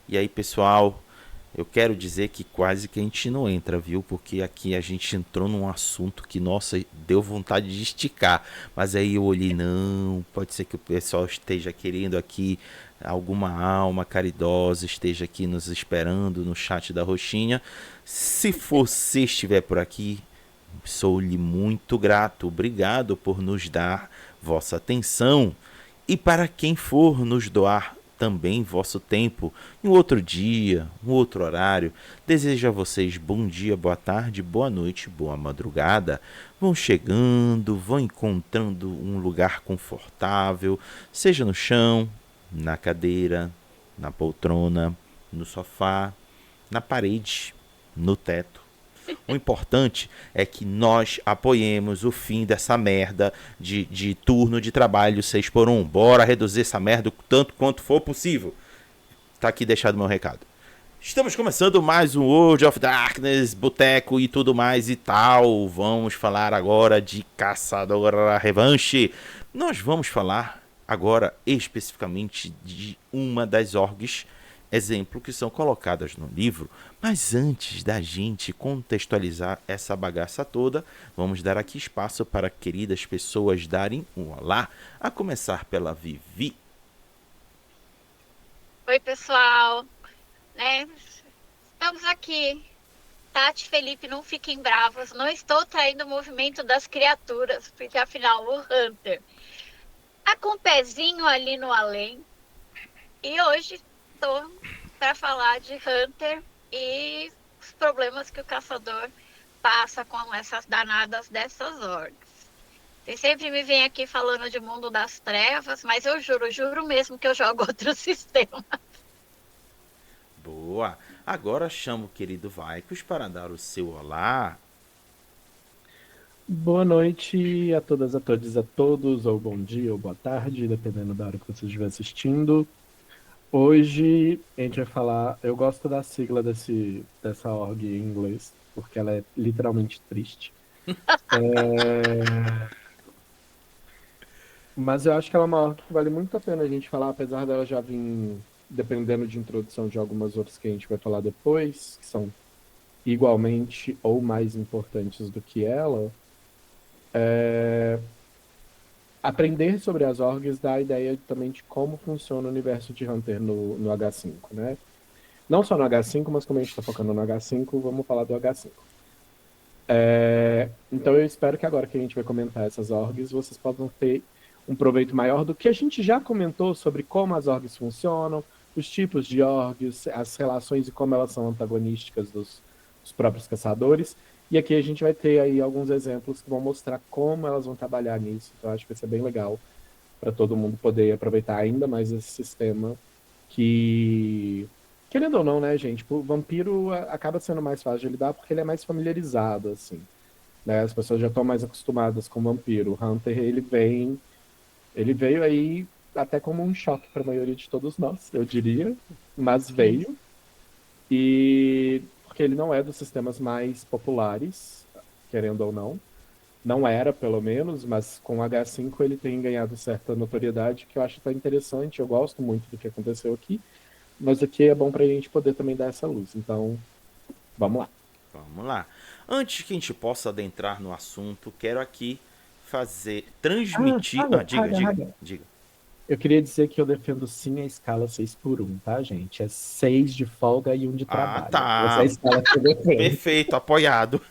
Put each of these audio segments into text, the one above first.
E aí, pessoal, eu quero dizer que quase que a gente não entra, viu? Porque aqui a gente entrou num assunto que, nossa, deu vontade de esticar. Mas aí eu olhei, não, pode ser que o pessoal esteja querendo aqui, alguma alma caridosa esteja aqui nos esperando no chat da Roxinha. Se você estiver por aqui, sou-lhe muito grato. Obrigado por nos dar vossa atenção. E para quem for nos doar também vosso tempo, em um outro dia, um outro horário, desejo a vocês bom dia, boa tarde, boa noite, boa madrugada. Vão chegando, vão encontrando um lugar confortável, seja no chão, na cadeira, na poltrona, no sofá, na parede, no teto. O importante é que nós apoiemos o fim dessa merda de turno de trabalho 6 por um. Bora reduzir essa merda o tanto quanto for possível. Tá aqui deixado meu recado. Estamos começando mais um World of Darkness, boteco e tudo mais e tal. Vamos falar agora de Caçadora Revanche. Nós vamos falar agora especificamente de uma das orgs, exemplo, que são colocadas no livro. Mas antes da gente contextualizar essa bagaça toda, vamos dar aqui espaço para queridas pessoas darem um olá, a começar pela Vivi. Oi, pessoal, né? Estamos aqui. Tati e Felipe, não fiquem bravos. Não estou traindo o movimento das criaturas, porque afinal, o Hunter tá com um pezinho ali no além. E hoje estou para falar de Hunter e os problemas que o caçador passa com essas danadas dessas orcs. Vocês sempre me vêm aqui falando de mundo das trevas, mas eu juro mesmo que eu jogo outro sistema. Boa! Agora chamo o querido Vaikos para dar o seu olá. Boa noite a todas, a todos, a todos, ou bom dia, ou boa tarde, dependendo da hora que você estiver assistindo. Hoje a gente vai falar. Eu gosto da sigla dessa org em inglês, porque ela é literalmente triste. Mas eu acho que ela é uma org que vale muito a pena a gente falar, apesar dela já vir, dependendo de introdução de algumas outras que a gente vai falar depois, que são igualmente ou mais importantes do que ela. Aprender sobre as orgs dá a ideia também de como funciona o universo de Hunter no H5, né? Não só no H5, mas como a gente está focando no H5, vamos falar do H5. Então eu espero que agora que a gente vai comentar essas orgs, vocês possam ter um proveito maior do que a gente já comentou sobre como as orgs funcionam, os tipos de orgs, as relações e como elas são antagonísticas dos próprios caçadores. E aqui a gente vai ter aí alguns exemplos que vão mostrar como elas vão trabalhar nisso. Então acho que vai ser bem legal para todo mundo poder aproveitar ainda mais esse sistema que, querendo ou não, né, gente, o vampiro acaba sendo mais fácil de lidar porque ele é mais familiarizado, assim, né? As pessoas já estão mais acostumadas com o vampiro. O Hunter, ele veio aí até como um choque para a maioria de todos nós, eu diria, mas veio. E porque ele não é dos sistemas mais populares, querendo ou não. Não era, pelo menos, mas com o H5 ele tem ganhado certa notoriedade, que eu acho tão interessante. Eu gosto muito do que aconteceu aqui, mas aqui é bom para a gente poder também dar essa luz. Então, vamos lá. Vamos lá. Antes que a gente possa adentrar no assunto, quero aqui transmitir. Diga, diga, Raga. diga. Eu queria dizer que eu defendo sim a escala 6 por um, tá, gente? É 6 de folga e um de Ah, trabalho. Essa é a tá. escala que eu defendo. Perfeito, apoiado.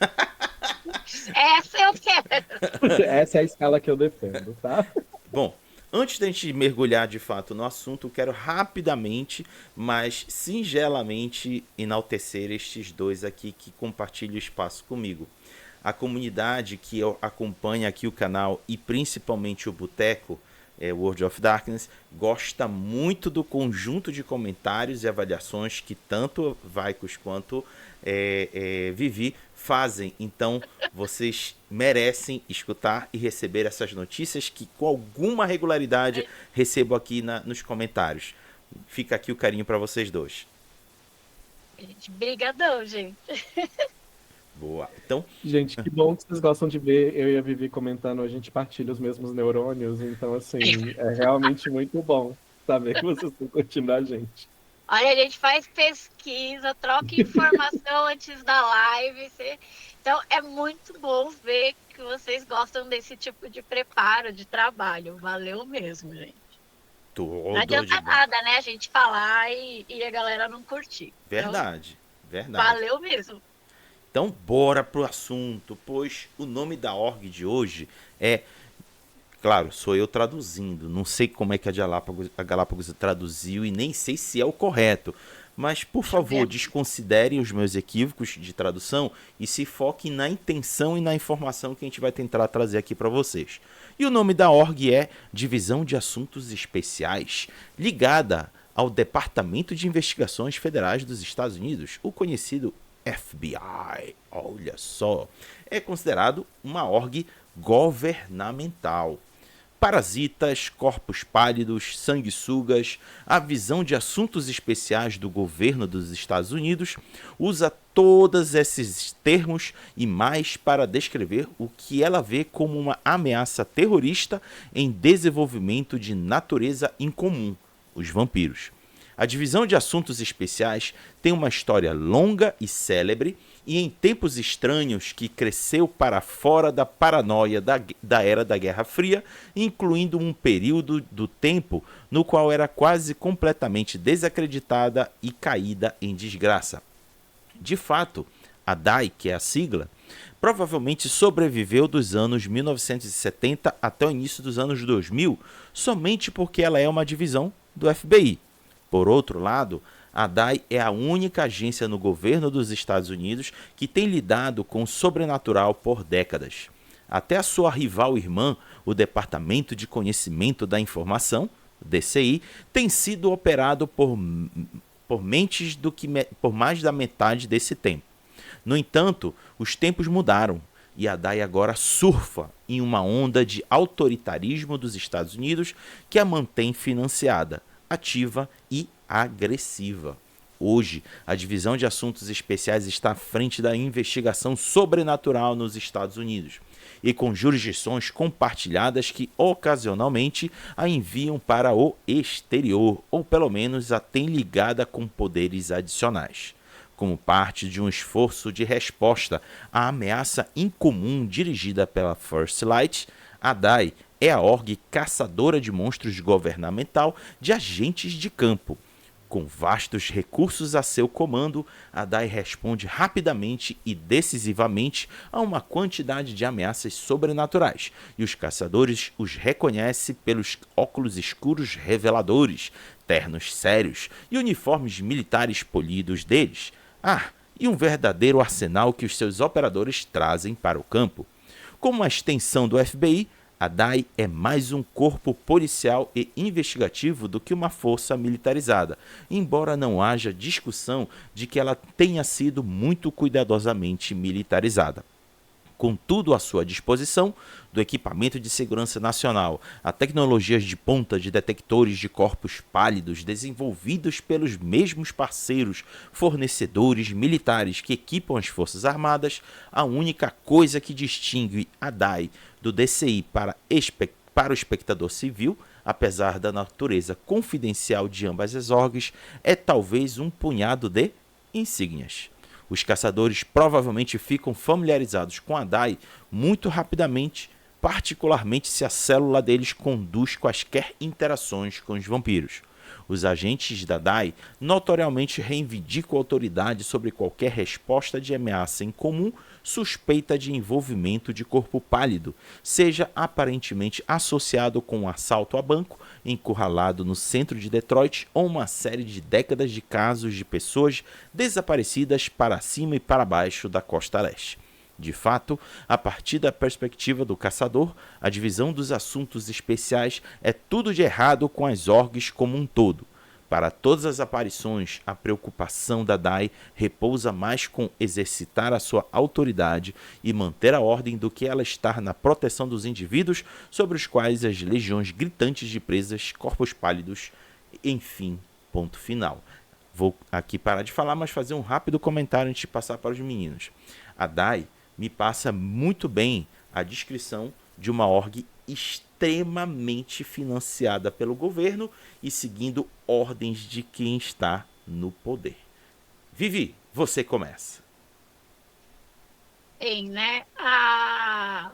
Essa eu quero. Essa é a escala que eu defendo, tá? Bom, antes da gente mergulhar de fato no assunto, eu quero rapidamente, mas singelamente enaltecer estes dois aqui que compartilham o espaço comigo. A comunidade que acompanha aqui o canal e principalmente o Boteco, World of Darkness, gosta muito do conjunto de comentários e avaliações que tanto Vaikos quanto Vivi fazem. Então vocês merecem escutar e receber essas notícias que com alguma regularidade recebo aqui nos comentários. Fica aqui o carinho para vocês dois. Gente, brigadão, gente. Boa. Então, Gente, que bom que vocês gostam de ver eu e a Vivi comentando, a gente partilha os mesmos neurônios, então, assim, é realmente muito bom saber que vocês estão curtindo a gente. Olha, a gente faz pesquisa, troca informação antes da live. Então, é muito bom ver que vocês gostam desse tipo de preparo, de trabalho. Valeu mesmo, gente. Não Tudo de adianta bom. nada, né? A gente falar e a galera não curtir. Então, Verdade, verdade. valeu mesmo. Então, bora pro assunto, pois o nome da org de hoje é... Claro, sou eu traduzindo. Não sei como é que a Galápagos traduziu e nem sei se é o correto. Mas, por Deixa eu ver favor, aqui. desconsiderem os meus equívocos de tradução e se foquem na intenção e na informação que a gente vai tentar trazer aqui para vocês. E o nome da org é Divisão de Assuntos Especiais, ligada ao Departamento de Investigações Federais dos Estados Unidos, o conhecido FBI. Olha só, é considerado uma org governamental. Parasitas, corpos pálidos, sanguessugas, a visão de assuntos especiais do governo dos Estados Unidos usa todos esses termos e mais para descrever o que ela vê como uma ameaça terrorista em desenvolvimento de natureza incomum, os vampiros. A divisão de assuntos especiais tem uma história longa e célebre e em tempos estranhos que cresceu para fora da paranoia da era da Guerra Fria, incluindo um período do tempo no qual era quase completamente desacreditada e caída em desgraça. De fato, a DAI, que é a sigla, provavelmente sobreviveu dos anos 1970 até o início dos anos 2000, somente porque ela é uma divisão do FBI. Por outro lado, a DAI é a única agência no governo dos Estados Unidos que tem lidado com o sobrenatural por décadas. Até a sua rival irmã, o Departamento de Conhecimento da Informação, DCI, tem sido operado por mentes por mais da metade desse tempo. No entanto, os tempos mudaram e a DAI agora surfa em uma onda de autoritarismo dos Estados Unidos que a mantém financiada, ativa e agressiva. Hoje, a Divisão de Assuntos Especiais está à frente da investigação sobrenatural nos Estados Unidos e com jurisdições compartilhadas que ocasionalmente a enviam para o exterior ou pelo menos a têm ligada com poderes adicionais. Como parte de um esforço de resposta à ameaça incomum dirigida pela First Light, a DAI é a org caçadora de monstros governamental de agentes de campo. Com vastos recursos a seu comando, a DAI responde rapidamente e decisivamente a uma quantidade de ameaças sobrenaturais, e os caçadores os reconhecem pelos óculos escuros reveladores, ternos sérios e uniformes militares polidos deles. E um verdadeiro arsenal que os seus operadores trazem para o campo. Como uma extensão do FBI, a DAI é mais um corpo policial e investigativo do que uma força militarizada, embora não haja discussão de que ela tenha sido muito cuidadosamente militarizada. Com tudo à sua disposição, do equipamento de segurança nacional a tecnologias de ponta de detectores de corpos pálidos desenvolvidos pelos mesmos parceiros fornecedores militares que equipam as Forças Armadas, a única coisa que distingue a DAI do DCI para o espectador civil, apesar da natureza confidencial de ambas as orgs, é talvez um punhado de insígnias. Os caçadores provavelmente ficam familiarizados com a DAI muito rapidamente, particularmente se a célula deles conduz quaisquer interações com os vampiros. Os agentes da DAI notoriamente reivindicam autoridade sobre qualquer resposta de ameaça em comum suspeita de envolvimento de corpo pálido, seja aparentemente associado com um assalto a banco, encurralado no centro de Detroit ou uma série de décadas de casos de pessoas desaparecidas para cima e para baixo da costa leste. De fato, a partir da perspectiva do caçador, a divisão dos assuntos especiais é tudo de errado com as orgs como um todo. Para todas as aparições, a preocupação da DAI repousa mais com exercitar a sua autoridade e manter a ordem do que ela estar na proteção dos indivíduos sobre os quais as legiões gritantes de presas, corpos pálidos, enfim, ponto final. Vou aqui parar de falar, mas fazer um rápido comentário antes de passar para os meninos. A DAI me passa muito bem a descrição de uma org extremamente financiada pelo governo e seguindo ordens de quem está no poder. Vivi, você começa. Sim, né? A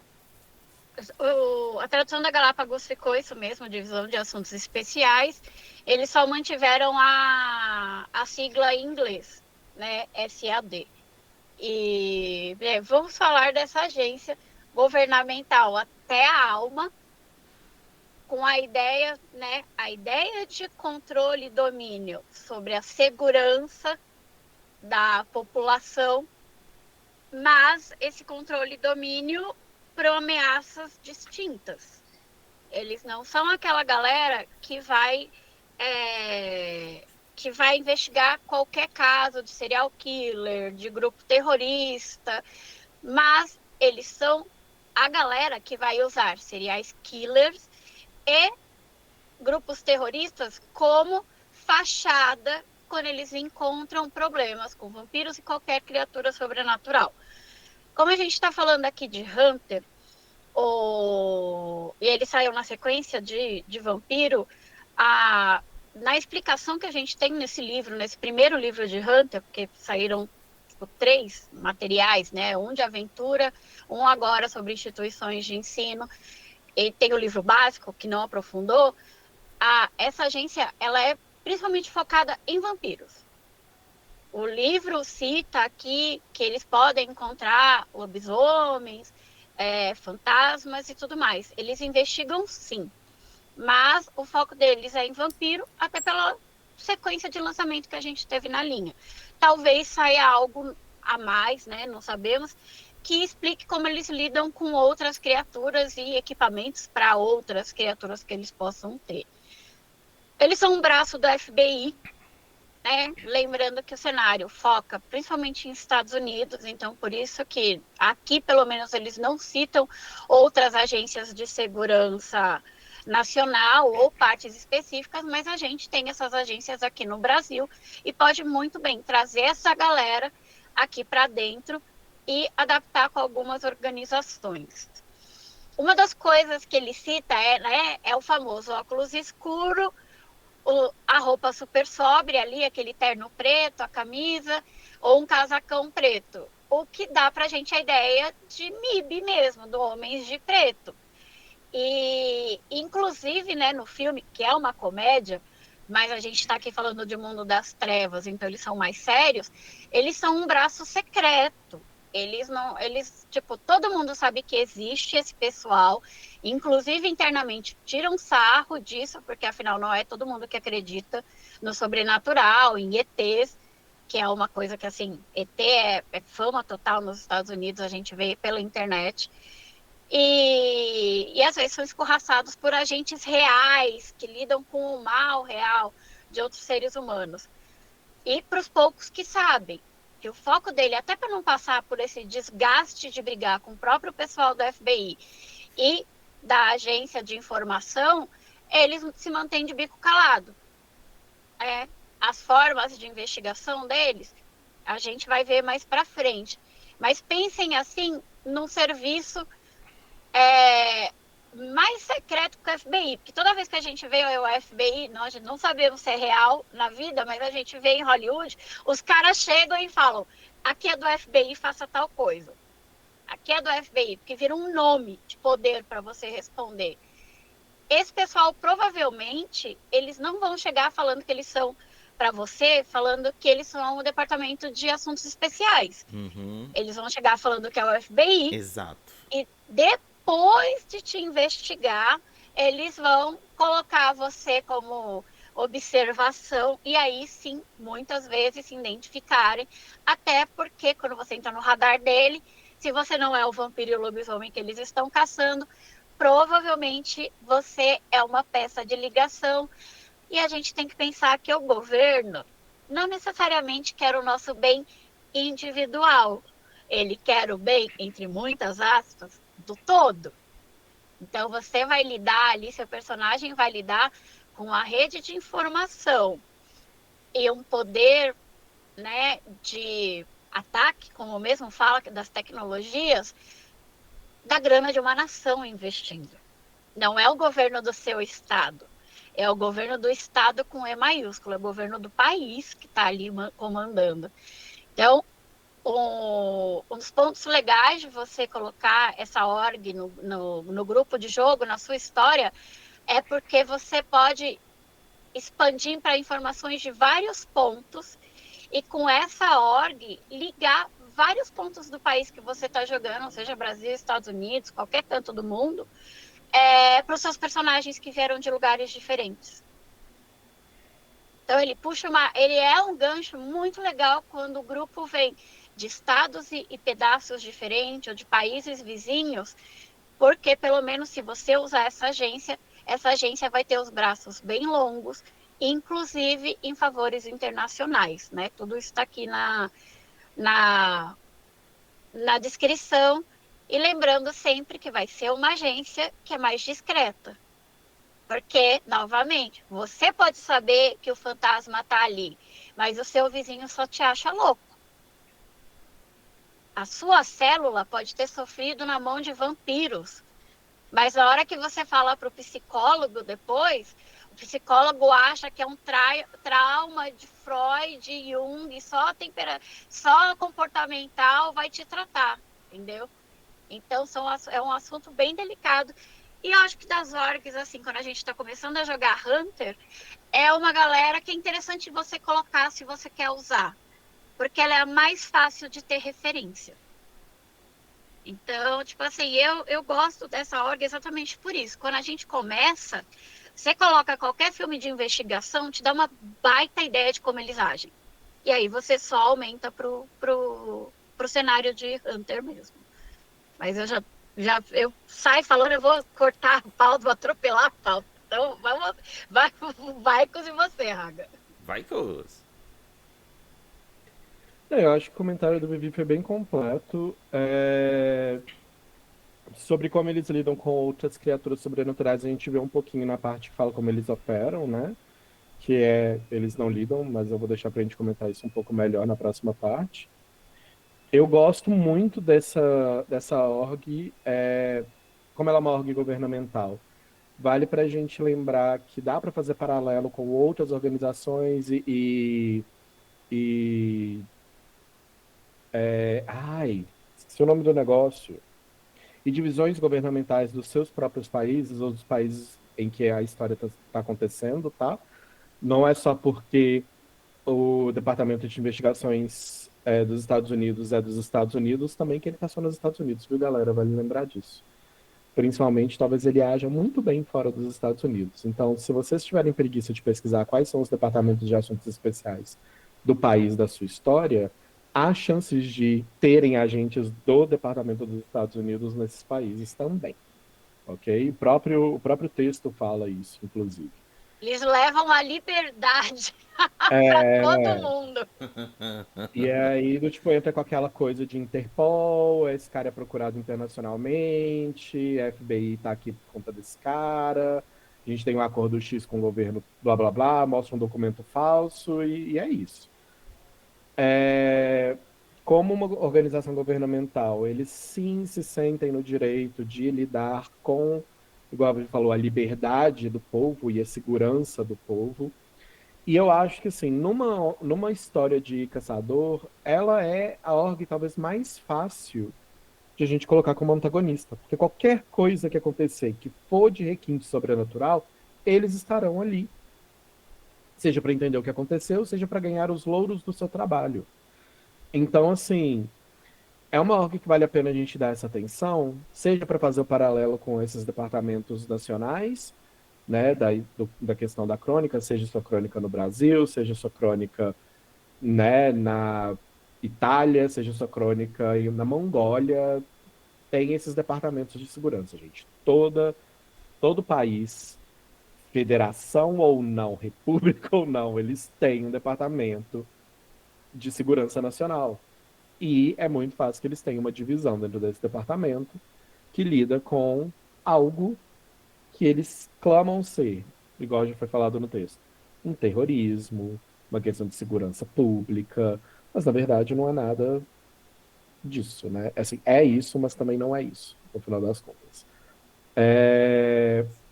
tradução da Galápagos ficou isso mesmo, divisão de assuntos especiais. Eles só mantiveram a sigla em inglês, né? SAD. E vamos falar dessa agência governamental até a alma, com a ideia, né? A ideia de controle e domínio sobre a segurança da população, mas esse controle e domínio para ameaças distintas. Eles não são aquela galera que vai investigar qualquer caso de serial killer, de grupo terrorista, mas eles são a galera que vai usar serial killers e grupos terroristas como fachada quando eles encontram problemas com vampiros e qualquer criatura sobrenatural. Como a gente está falando aqui de Hunter, e ele saiu na sequência de Vampiro, na explicação que a gente tem nesse livro, nesse primeiro livro de Hunter, porque saíram tipo, 3 materiais, né? Um de aventura, um agora sobre instituições de ensino, e tem o livro básico, que não aprofundou. Essa agência ela é principalmente focada em vampiros. O livro cita aqui que eles podem encontrar lobisomens, fantasmas e tudo mais. Eles investigam sim, mas o foco deles é em vampiro, até pela sequência de lançamento que a gente teve na linha. Talvez saia algo a mais, né? Não sabemos, que explique como eles lidam com outras criaturas e equipamentos para outras criaturas que eles possam ter. Eles são um braço do FBI, né? Lembrando que o cenário foca principalmente em Estados Unidos, então por isso que aqui, pelo menos, eles não citam outras agências de segurança nacional ou partes específicas, mas a gente tem essas agências aqui no Brasil e pode muito bem trazer essa galera aqui para dentro e adaptar com algumas organizações. Uma das coisas que ele cita é o famoso óculos escuro, a roupa super sóbria ali, aquele terno preto, a camisa, ou um casacão preto. O que dá pra gente a ideia de MIB mesmo, do Homens de Preto. E, inclusive, né, no filme, que é uma comédia, mas a gente está aqui falando de Mundo das Trevas, então eles são mais sérios, eles são um braço secreto. Tipo, todo mundo sabe que existe esse pessoal, inclusive internamente tiram sarro disso, porque afinal não é todo mundo que acredita no sobrenatural, em ETs, que é uma coisa que, assim, ET é fama total nos Estados Unidos, a gente vê pela internet. E às vezes são escorraçados por agentes reais, que lidam com o mal real de outros seres humanos. E para os poucos que sabem, que o foco dele, até para não passar por esse desgaste de brigar com o próprio pessoal do FBI e da agência de informação, eles se mantêm de bico calado. As formas de investigação deles, a gente vai ver mais para frente. Mas pensem assim, num serviço mais secreto que o FBI, porque toda vez que a gente vê o FBI, nós não sabemos se é real na vida, mas a gente vê em Hollywood, os caras chegam e falam, aqui é do FBI, faça tal coisa. Aqui é do FBI, porque vira um nome de poder para você responder. Esse pessoal, provavelmente, eles não vão chegar falando que eles são para você, falando que eles são o Departamento de Assuntos Especiais. Uhum. Eles vão chegar falando que é o FBI. Exato. E depois de te investigar, eles vão colocar você como observação e aí sim, muitas vezes se identificarem, até porque quando você entra no radar dele, se você não é o vampiro e o lobisomem que eles estão caçando, provavelmente você é uma peça de ligação. E a gente tem que pensar que o governo não necessariamente quer o nosso bem individual. Ele quer o bem, entre muitas aspas, do todo. Então você vai lidar ali, seu personagem vai lidar com a rede de informação e um poder, né, de ataque, como mesmo fala das tecnologias, da grana de uma nação investindo. Não é o governo do seu estado. É o governo do estado com E maiúsculo, é o governo do país que está ali comandando. Então, um dos pontos legais de você colocar essa org no grupo de jogo, na sua história, é porque você pode expandir para informações de vários pontos e com essa org ligar vários pontos do país que você está jogando, seja Brasil, Estados Unidos, qualquer canto do mundo, para os seus personagens que vieram de lugares diferentes. Então ele é um gancho muito legal quando o grupo vem de estados e pedaços diferentes ou de países vizinhos, porque pelo menos se você usar essa agência vai ter os braços bem longos, inclusive em favores internacionais, né? Tudo isso está aqui na, na descrição. E lembrando sempre que vai ser uma agência que é mais discreta. Porque, novamente, você pode saber que o fantasma está ali, mas o seu vizinho só te acha louco. A sua célula pode ter sofrido na mão de vampiros, mas na hora que você fala para o psicólogo depois, o psicólogo acha que é um trauma de Freud, Jung, só comportamental vai te tratar, entendeu? Então é um assunto bem delicado. E eu acho que das orgs, assim, quando a gente está começando a jogar Hunter, é uma galera que é interessante você colocar se você quer usar, porque ela é a mais fácil de ter referência. Então, tipo assim, eu gosto dessa org exatamente por isso. Quando a gente começa, você coloca qualquer filme de investigação, te dá uma baita ideia de como eles agem. E aí você só aumenta pro cenário de Hunter mesmo. Mas eu saio falando, eu vou cortar a pauta, vou atropelar a pauta. Então, vai com você, Raga. Vai que eu uso. Eu acho que o comentário do Vivi foi bem completo. Sobre como eles lidam com outras criaturas sobrenaturais, a gente vê um pouquinho na parte que fala como eles operam, né? Que eles não lidam, mas eu vou deixar pra gente comentar isso um pouco melhor na próxima parte. Eu gosto muito dessa org, como ela é uma org governamental. Vale pra gente lembrar que dá para fazer paralelo com outras organizações e esqueci o nome do negócio. E divisões governamentais dos seus próprios países ou dos países em que a história está acontecendo, tá? Não é só porque o Departamento de Investigações dos Estados Unidos é dos Estados Unidos, também que ele está só nos Estados Unidos, viu, galera? Vale lembrar disso. Principalmente, talvez ele haja muito bem fora dos Estados Unidos. Então, se vocês tiverem preguiça de pesquisar quais são os departamentos de assuntos especiais do país da sua história, há chances de terem agentes do Departamento dos Estados Unidos nesses países também. Ok? O próprio texto fala isso, inclusive. Eles levam a liberdade para todo mundo. E aí, tipo, entra com aquela coisa de Interpol, esse cara é procurado internacionalmente, FBI tá aqui por conta desse cara, a gente tem um acordo X com o governo, blá blá blá, mostra um documento falso e é isso. Como uma organização governamental, eles sim se sentem no direito de lidar com, igual a gente falou, a liberdade do povo e a segurança do povo. E eu acho que, assim, numa história de caçador, ela é a org talvez mais fácil de a gente colocar como antagonista. Porque qualquer coisa que acontecer que for de requinte sobrenatural, eles estarão ali. Seja para entender o que aconteceu, seja para ganhar os louros do seu trabalho. Então, assim, é uma org que vale a pena a gente dar essa atenção, seja para fazer o paralelo com esses departamentos nacionais, né, da questão da crônica, seja sua crônica no Brasil, seja sua crônica, né, na Itália, seja sua crônica na Mongólia, tem esses departamentos de segurança, gente. Todo país, federação ou não, república ou não, eles têm um departamento de segurança nacional. E é muito fácil que eles tenham uma divisão dentro desse departamento que lida com algo que eles clamam ser, igual já foi falado no texto, um terrorismo, uma questão de segurança pública, mas na verdade não é nada disso, né? Assim, é isso, mas também não é isso, no final das contas.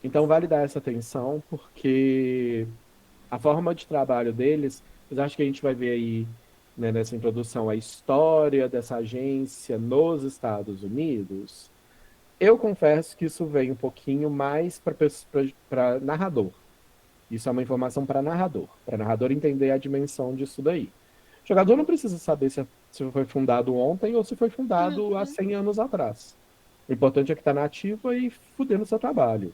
Então Então vale dar essa atenção, porque a forma de trabalho deles, mas acho que a gente vai ver aí, né, nessa introdução, a história dessa agência nos Estados Unidos. Eu confesso que isso vem um pouquinho mais para narrador. Isso é uma informação para narrador entender a dimensão disso daí. O jogador não precisa saber se foi fundado ontem ou se foi fundado há Uhum. 100 anos atrás. O importante é que está na ativa e fudendo seu trabalho.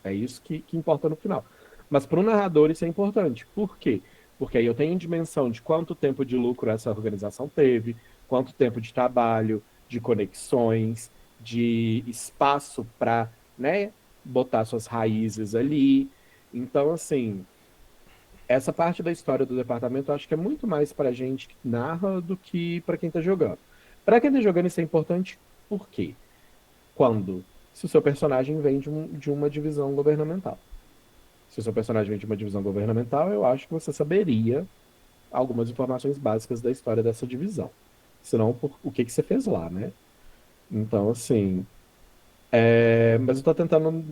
É isso que importa no final. Mas para o narrador isso é importante. Por quê? Porque aí eu tenho dimensão de quanto tempo de lucro essa organização teve, quanto tempo de trabalho, de conexões, de espaço para, né, botar suas raízes ali. Então, assim, essa parte da história do departamento eu acho que é muito mais para gente que narra do que para quem está jogando. Para quem está jogando isso é importante por quê? Quando? Se o seu personagem vem de uma divisão governamental. Se o seu personagem vem de uma divisão governamental, eu acho que você saberia algumas informações básicas da história dessa divisão. Senão, o que você fez lá, né? Então, assim. Mas eu tô tentando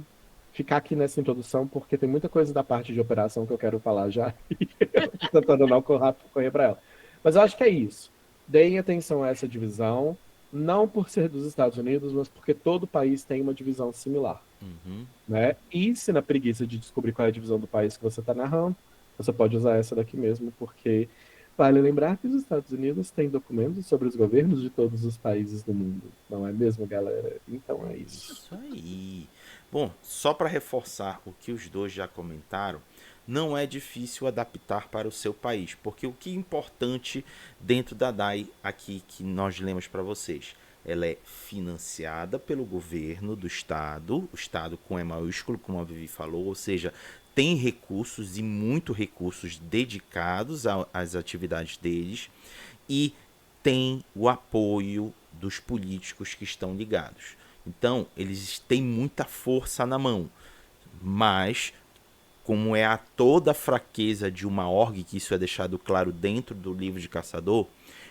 ficar aqui nessa introdução porque tem muita coisa da parte de operação que eu quero falar já. E eu tô tentando não correr para ela. Mas eu acho que é isso. Deem atenção a essa divisão, não por ser dos Estados Unidos, mas porque todo país tem uma divisão similar. Uhum. Né? E se na preguiça de descobrir qual é a divisão do país que você está narrando, você pode usar essa daqui mesmo, porque vale lembrar que os Estados Unidos têm documentos sobre os governos de todos os países do mundo, não é mesmo, galera? Então é isso. Isso aí. Bom, só para reforçar o que os dois já comentaram, não é difícil adaptar para o seu país, porque o que é importante dentro da DAI aqui que nós lemos para vocês, ela é financiada pelo governo do estado, o estado com E maiúsculo, como a Vivi falou, ou seja, tem recursos e muito recursos dedicados às atividades deles e tem o apoio dos políticos que estão ligados. Então, eles têm muita força na mão, mas como é a toda a fraqueza de uma org, que isso é deixado claro dentro do livro de Caçador,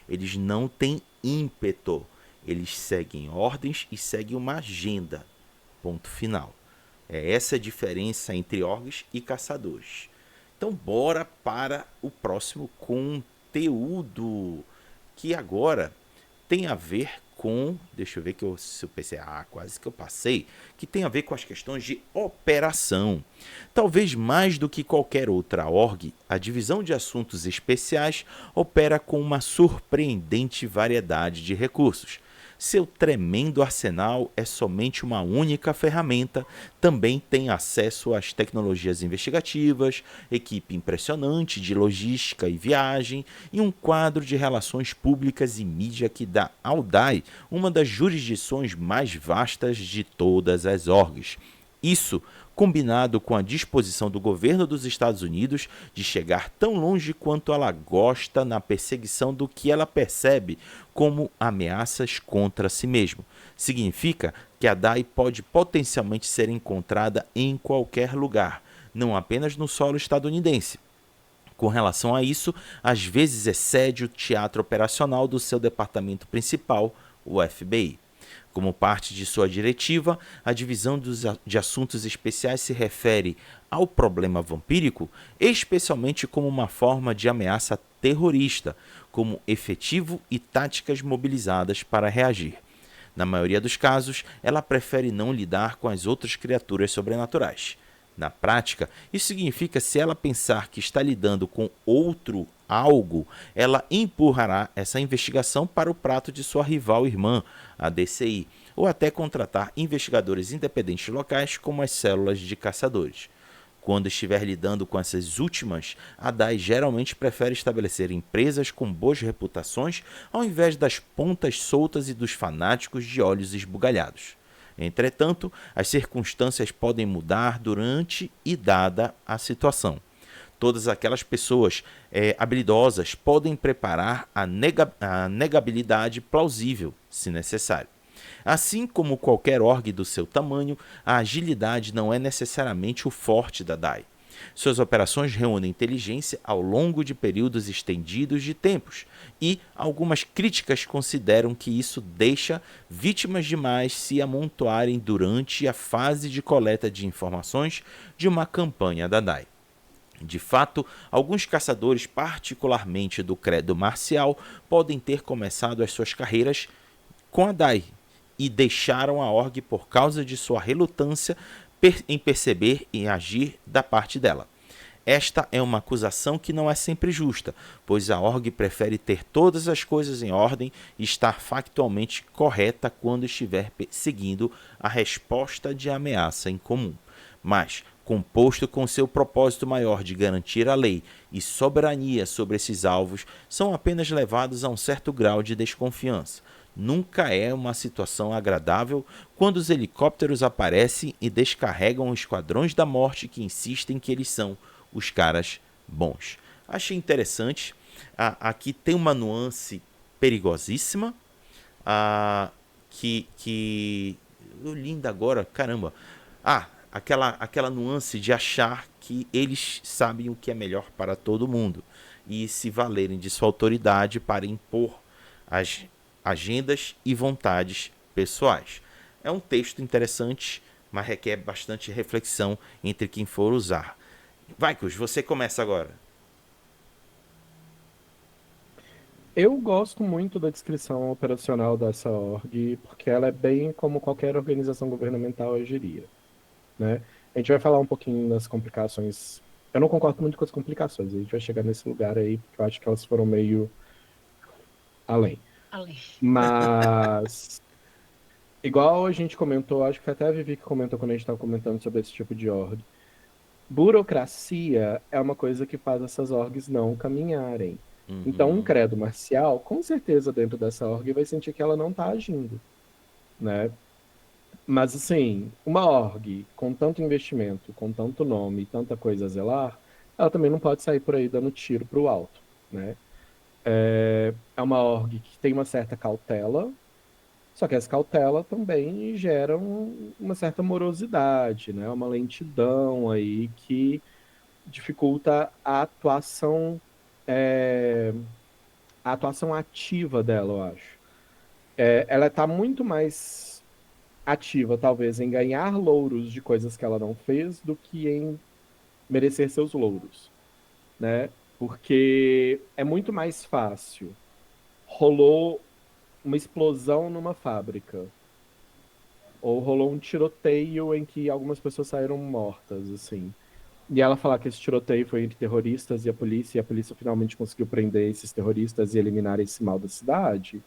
eles não têm ímpeto. Eles seguem ordens e seguem uma agenda. Ponto final. É essa a diferença entre orgs e caçadores. Então, bora para o próximo conteúdo, que agora tem a ver com, deixa eu ver que se eu pensei, quase que eu passei, que tem a ver com as questões de operação. Talvez mais do que qualquer outra org, a divisão de assuntos especiais opera com uma surpreendente variedade de recursos. Seu tremendo arsenal é somente uma única ferramenta, também tem acesso às tecnologias investigativas, equipe impressionante de logística e viagem e um quadro de relações públicas e mídia que dá ao DAI uma das jurisdições mais vastas de todas as orgs. Isso, combinado com a disposição do governo dos Estados Unidos de chegar tão longe quanto ela gosta na perseguição do que ela percebe como ameaças contra si mesmo. Significa que a DAI pode potencialmente ser encontrada em qualquer lugar, não apenas no solo estadunidense. Com relação a isso, às vezes excede o teatro operacional do seu departamento principal, o FBI. Como parte de sua diretiva, a divisão de assuntos especiais se refere ao problema vampírico, especialmente como uma forma de ameaça terrorista, como efetivo e táticas mobilizadas para reagir. Na maioria dos casos, ela prefere não lidar com as outras criaturas sobrenaturais. Na prática, isso significa que se ela pensar que está lidando com outro algo, ela empurrará essa investigação para o prato de sua rival irmã, a DCI, ou até contratar investigadores independentes locais como as células de caçadores. Quando estiver lidando com essas últimas, a DAI geralmente prefere estabelecer empresas com boas reputações ao invés das pontas soltas e dos fanáticos de olhos esbugalhados. Entretanto, as circunstâncias podem mudar durante e dada a situação. Todas aquelas pessoas habilidosas podem preparar a negabilidade plausível, se necessário. Assim como qualquer org do seu tamanho, a agilidade não é necessariamente o forte da DAI. Suas operações reúnem inteligência ao longo de períodos estendidos de tempos, e algumas críticas consideram que isso deixa vítimas demais se amontoarem durante a fase de coleta de informações de uma campanha da DAI. De fato, alguns caçadores, particularmente do credo marcial, podem ter começado as suas carreiras com a DAI e deixaram a org por causa de sua relutância em perceber e agir da parte dela. Esta é uma acusação que não é sempre justa, pois a org prefere ter todas as coisas em ordem e estar factualmente correta quando estiver seguindo a resposta de ameaça em comum. Mas, composto com seu propósito maior de garantir a lei e soberania sobre esses alvos, são apenas levados a um certo grau de desconfiança. Nunca é uma situação agradável quando os helicópteros aparecem e descarregam os esquadrões da morte que insistem que eles são os caras bons. Achei interessante. Aqui tem uma nuance perigosíssima. Linda agora, caramba. Aquela nuance de achar que eles sabem o que é melhor para todo mundo e se valerem de sua autoridade para impor as agendas e vontades pessoais. É um texto interessante, mas requer bastante reflexão entre quem for usar. Vai, Cus, você começa agora. Eu gosto muito da descrição operacional dessa org, porque ela é bem como qualquer organização governamental agiria, né? A gente vai falar um pouquinho das complicações. Eu não concordo muito com as complicações, a gente vai chegar nesse lugar aí, porque eu acho que elas foram meio além. Mas, igual a gente comentou, acho que foi até a Vivi que comentou quando a gente estava comentando sobre esse tipo de org. Burocracia é uma coisa que faz essas orgs não caminharem. Então, um credo marcial, com certeza, dentro dessa org, vai sentir que ela não está agindo, né? Mas, assim, uma org com tanto investimento, com tanto nome e tanta coisa a zelar, ela também não pode sair por aí dando tiro para o alto, né? É uma org que tem uma certa cautela, só que essa cautela também gera uma certa morosidade, né? Uma lentidão aí que dificulta a atuação ativa dela, eu acho. Ela está muito mais ativa, talvez, em ganhar louros de coisas que ela não fez do que em merecer seus louros, né? Porque é muito mais fácil. Rolou uma explosão numa fábrica, ou rolou um tiroteio em que algumas pessoas saíram mortas, assim. E ela falar que esse tiroteio foi entre terroristas e a polícia finalmente conseguiu prender esses terroristas e eliminar esse mal da cidade,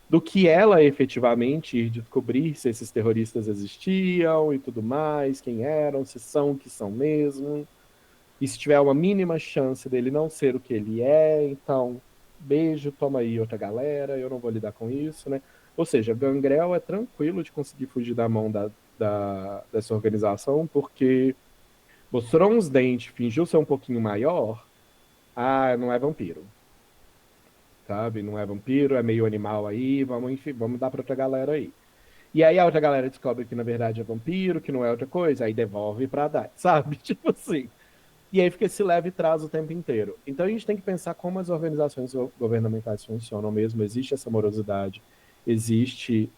do que ela efetivamente ir descobrir se esses terroristas existiam e tudo mais, quem eram, se são o que são mesmo. E se tiver uma mínima chance dele não ser o que ele é, então, beijo, toma aí outra galera, eu não vou lidar com isso, né? Ou seja, Gangrel é tranquilo de conseguir fugir da mão dessa organização, porque mostrou uns dentes, fingiu ser um pouquinho maior, não é vampiro. Sabe? Não é vampiro, é meio animal aí, vamos dar pra outra galera aí. E aí a outra galera descobre que na verdade é vampiro, que não é outra coisa, aí devolve pra dar, sabe? Tipo assim. E aí fica esse leve e traz o tempo inteiro. Então a gente tem que pensar como as organizações governamentais funcionam mesmo. Existe essa morosidade, existe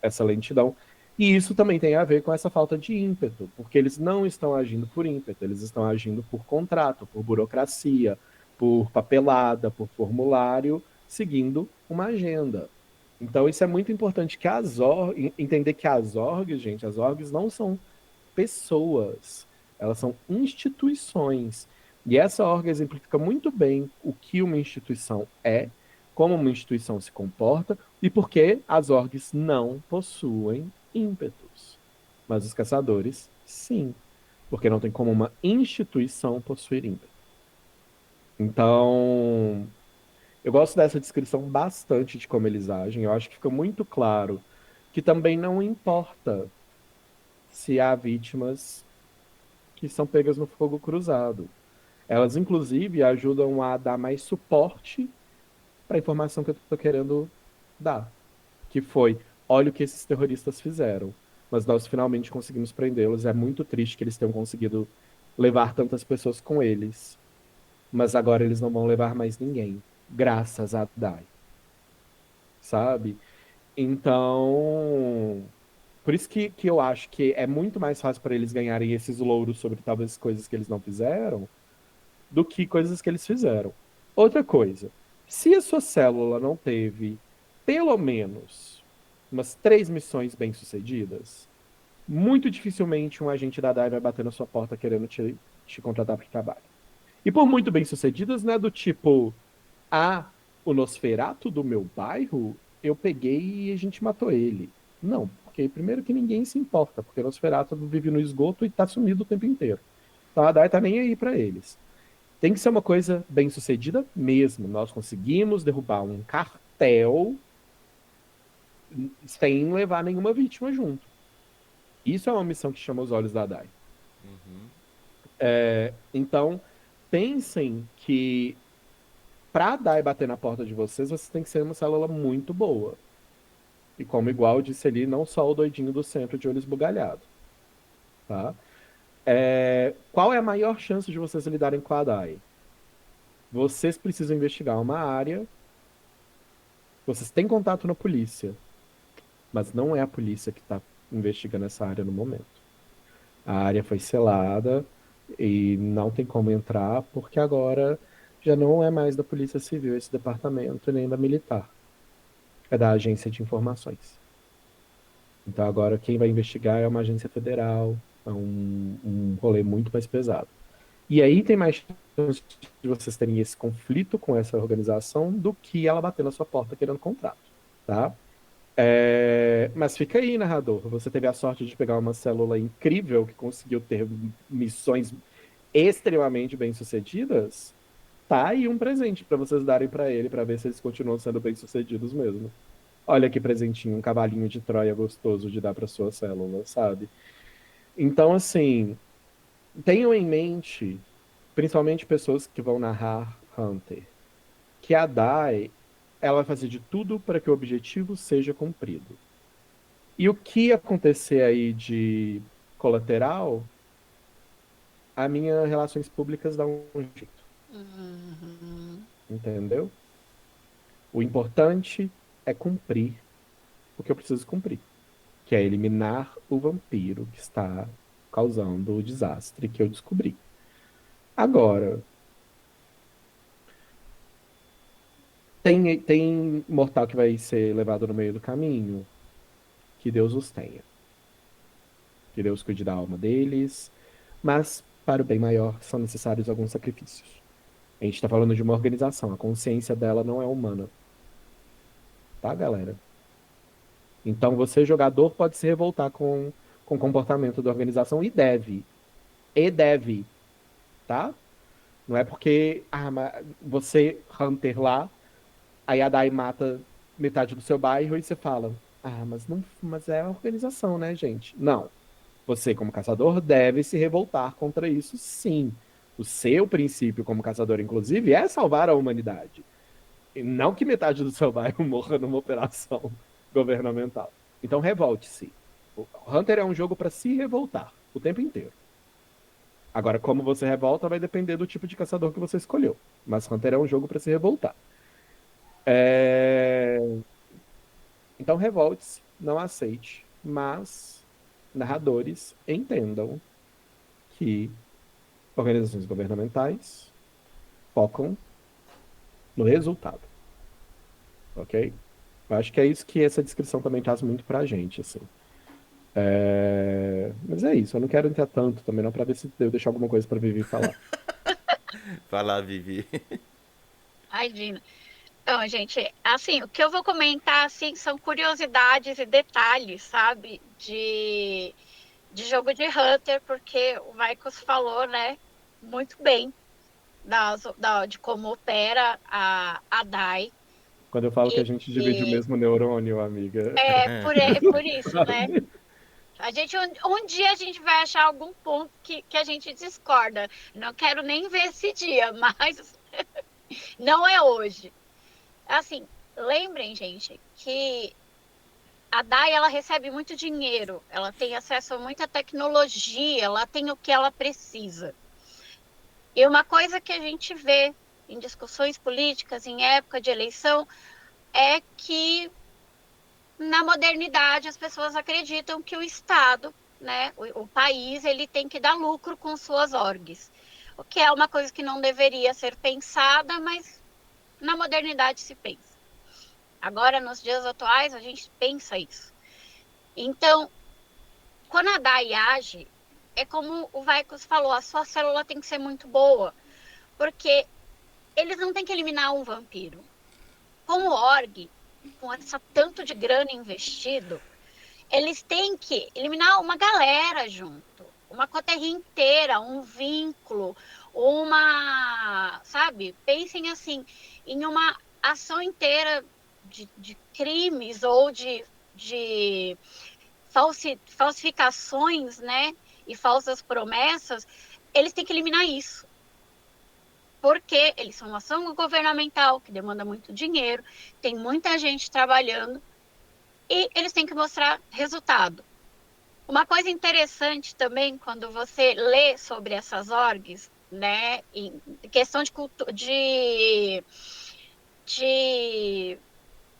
essa lentidão. E isso também tem a ver com essa falta de ímpeto, porque eles não estão agindo por ímpeto, eles estão agindo por contrato, por burocracia, por papelada, por formulário, seguindo uma agenda. Então isso é muito importante que entender que as orgs, gente, as orgs não são pessoas, elas são instituições. E essa org exemplifica muito bem o que uma instituição é, como uma instituição se comporta e por que as orgs não possuem ímpetos. Mas os caçadores, sim. Porque não tem como uma instituição possuir ímpeto. Então, eu gosto dessa descrição bastante de como eles agem. Eu acho que fica muito claro que também não importa se há vítimas que são pegas no fogo cruzado. Elas, inclusive, ajudam a dar mais suporte para a informação que eu estou querendo dar. Que foi, olha o que esses terroristas fizeram. Mas nós finalmente conseguimos prendê-los. É muito triste que eles tenham conseguido levar tantas pessoas com eles. Mas agora eles não vão levar mais ninguém, graças a Dai, sabe? Então, por isso que eu acho que é muito mais fácil para eles ganharem esses louros sobre talvez coisas que eles não fizeram do que coisas que eles fizeram. Outra coisa, se a sua célula não teve pelo menos umas 3 missões bem-sucedidas, muito dificilmente um agente da DAI vai bater na sua porta querendo te contratar para o trabalho. E por muito bem-sucedidas, né, do tipo, o Nosferato do meu bairro, eu peguei e a gente matou ele. Não, porque primeiro que ninguém se importa, porque o Nosferato vive no esgoto e tá sumido o tempo inteiro. Então a DAI tá nem aí para eles. Tem que ser uma coisa bem sucedida mesmo. Nós conseguimos derrubar um cartel sem levar nenhuma vítima junto. Isso é uma missão que chama os olhos da DAI. Então, pensem que para a DAI bater na porta de vocês, vocês têm que ser uma célula muito boa. E como igual eu disse ali, não só o doidinho do centro de olho esbugalhado. Tá? Qual é a maior chance de vocês lidarem com a DAI? Vocês precisam investigar uma área. Vocês têm contato na polícia, mas não é a polícia que está investigando essa área no momento. A área foi selada e não tem como entrar, porque agora já não é mais da Polícia Civil esse departamento, nem da militar. É da Agência de Informações. Então agora quem vai investigar é uma agência federal, é um rolê muito mais pesado. E aí tem mais chance de vocês terem esse conflito com essa organização do que ela bater na sua porta querendo contrato, tá? Mas fica aí, narrador. Você teve a sorte de pegar uma célula incrível que conseguiu ter missões extremamente bem-sucedidas. Tá aí um presente para vocês darem para ele, para ver se eles continuam sendo bem-sucedidos mesmo. Olha que presentinho, um cavalinho de Troia gostoso de dar para sua célula, sabe? Então, assim, tenham em mente, principalmente pessoas que vão narrar Hunter, que a Dai, ela vai fazer de tudo para que o objetivo seja cumprido. E o que acontecer aí de colateral, a minha relações públicas dá um jeito. Entendeu? O importante é cumprir o que eu preciso cumprir, que é eliminar o vampiro que está causando o desastre que eu descobri. Agora, tem mortal que vai ser levado no meio do caminho? Que Deus os tenha. Que Deus cuide da alma deles. Mas, para o bem maior, são necessários alguns sacrifícios. A gente está falando de uma organização. A consciência dela não é humana. Tá, galera? Então, você, jogador, pode se revoltar com o comportamento da organização e deve. E deve. Tá? Não é porque você, Hunter, lá, aí a Dai mata metade do seu bairro e você fala, mas é a organização, né, gente? Não. Você, como caçador, deve se revoltar contra isso, sim. O seu princípio como caçador, inclusive, é salvar a humanidade. E não que metade do seu bairro morra numa operação governamental. Então, revolte-se. O Hunter é um jogo para se revoltar o tempo inteiro. Agora, como você revolta vai depender do tipo de caçador que você escolheu. Mas Hunter é um jogo para se revoltar. Então, revolte-se, não aceite. Mas narradores entendam que organizações governamentais focam no resultado. Ok? Eu acho que é isso que essa descrição também traz muito pra gente, assim. Mas é isso, eu não quero entrar tanto também, não, pra ver se eu deixar alguma coisa pra Vivi falar. Vai lá, Vivi. Ai, Dina. Então, gente, assim, o que eu vou comentar, assim, são curiosidades e detalhes, sabe? De jogo de Hunter, porque o Marcos falou, né, muito bem de como opera a DAI. Quando eu falo que a gente divide o mesmo neurônio, amiga. Por isso, né? A gente, um dia a gente vai achar algum ponto que a gente discorda. Não quero nem ver esse dia, mas não é hoje. Assim, lembrem, gente, que a DAI, ela recebe muito dinheiro, ela tem acesso a muita tecnologia, ela tem o que ela precisa. E uma coisa que a gente vê em discussões políticas, em época de eleição, é que na modernidade as pessoas acreditam que o Estado, né, o país, ele tem que dar lucro com suas orgs. O que é uma coisa que não deveria ser pensada, mas na modernidade se pensa. Agora, nos dias atuais, a gente pensa isso. Então, quando a DAI age, é como o Vaicos falou, a sua célula tem que ser muito boa, porque eles não têm que eliminar um vampiro. Com o org, com essa tanto de grana investido, eles têm que eliminar uma galera junto, uma coterria inteira, um vínculo, uma, sabe? Pensem assim, em uma ação inteira de crimes ou de falsificações, né? E falsas promessas, eles têm que eliminar isso. Porque eles são uma ação governamental que demanda muito dinheiro, tem muita gente trabalhando e eles têm que mostrar resultado. Uma coisa interessante também, quando você lê sobre essas orgs, né, em questão de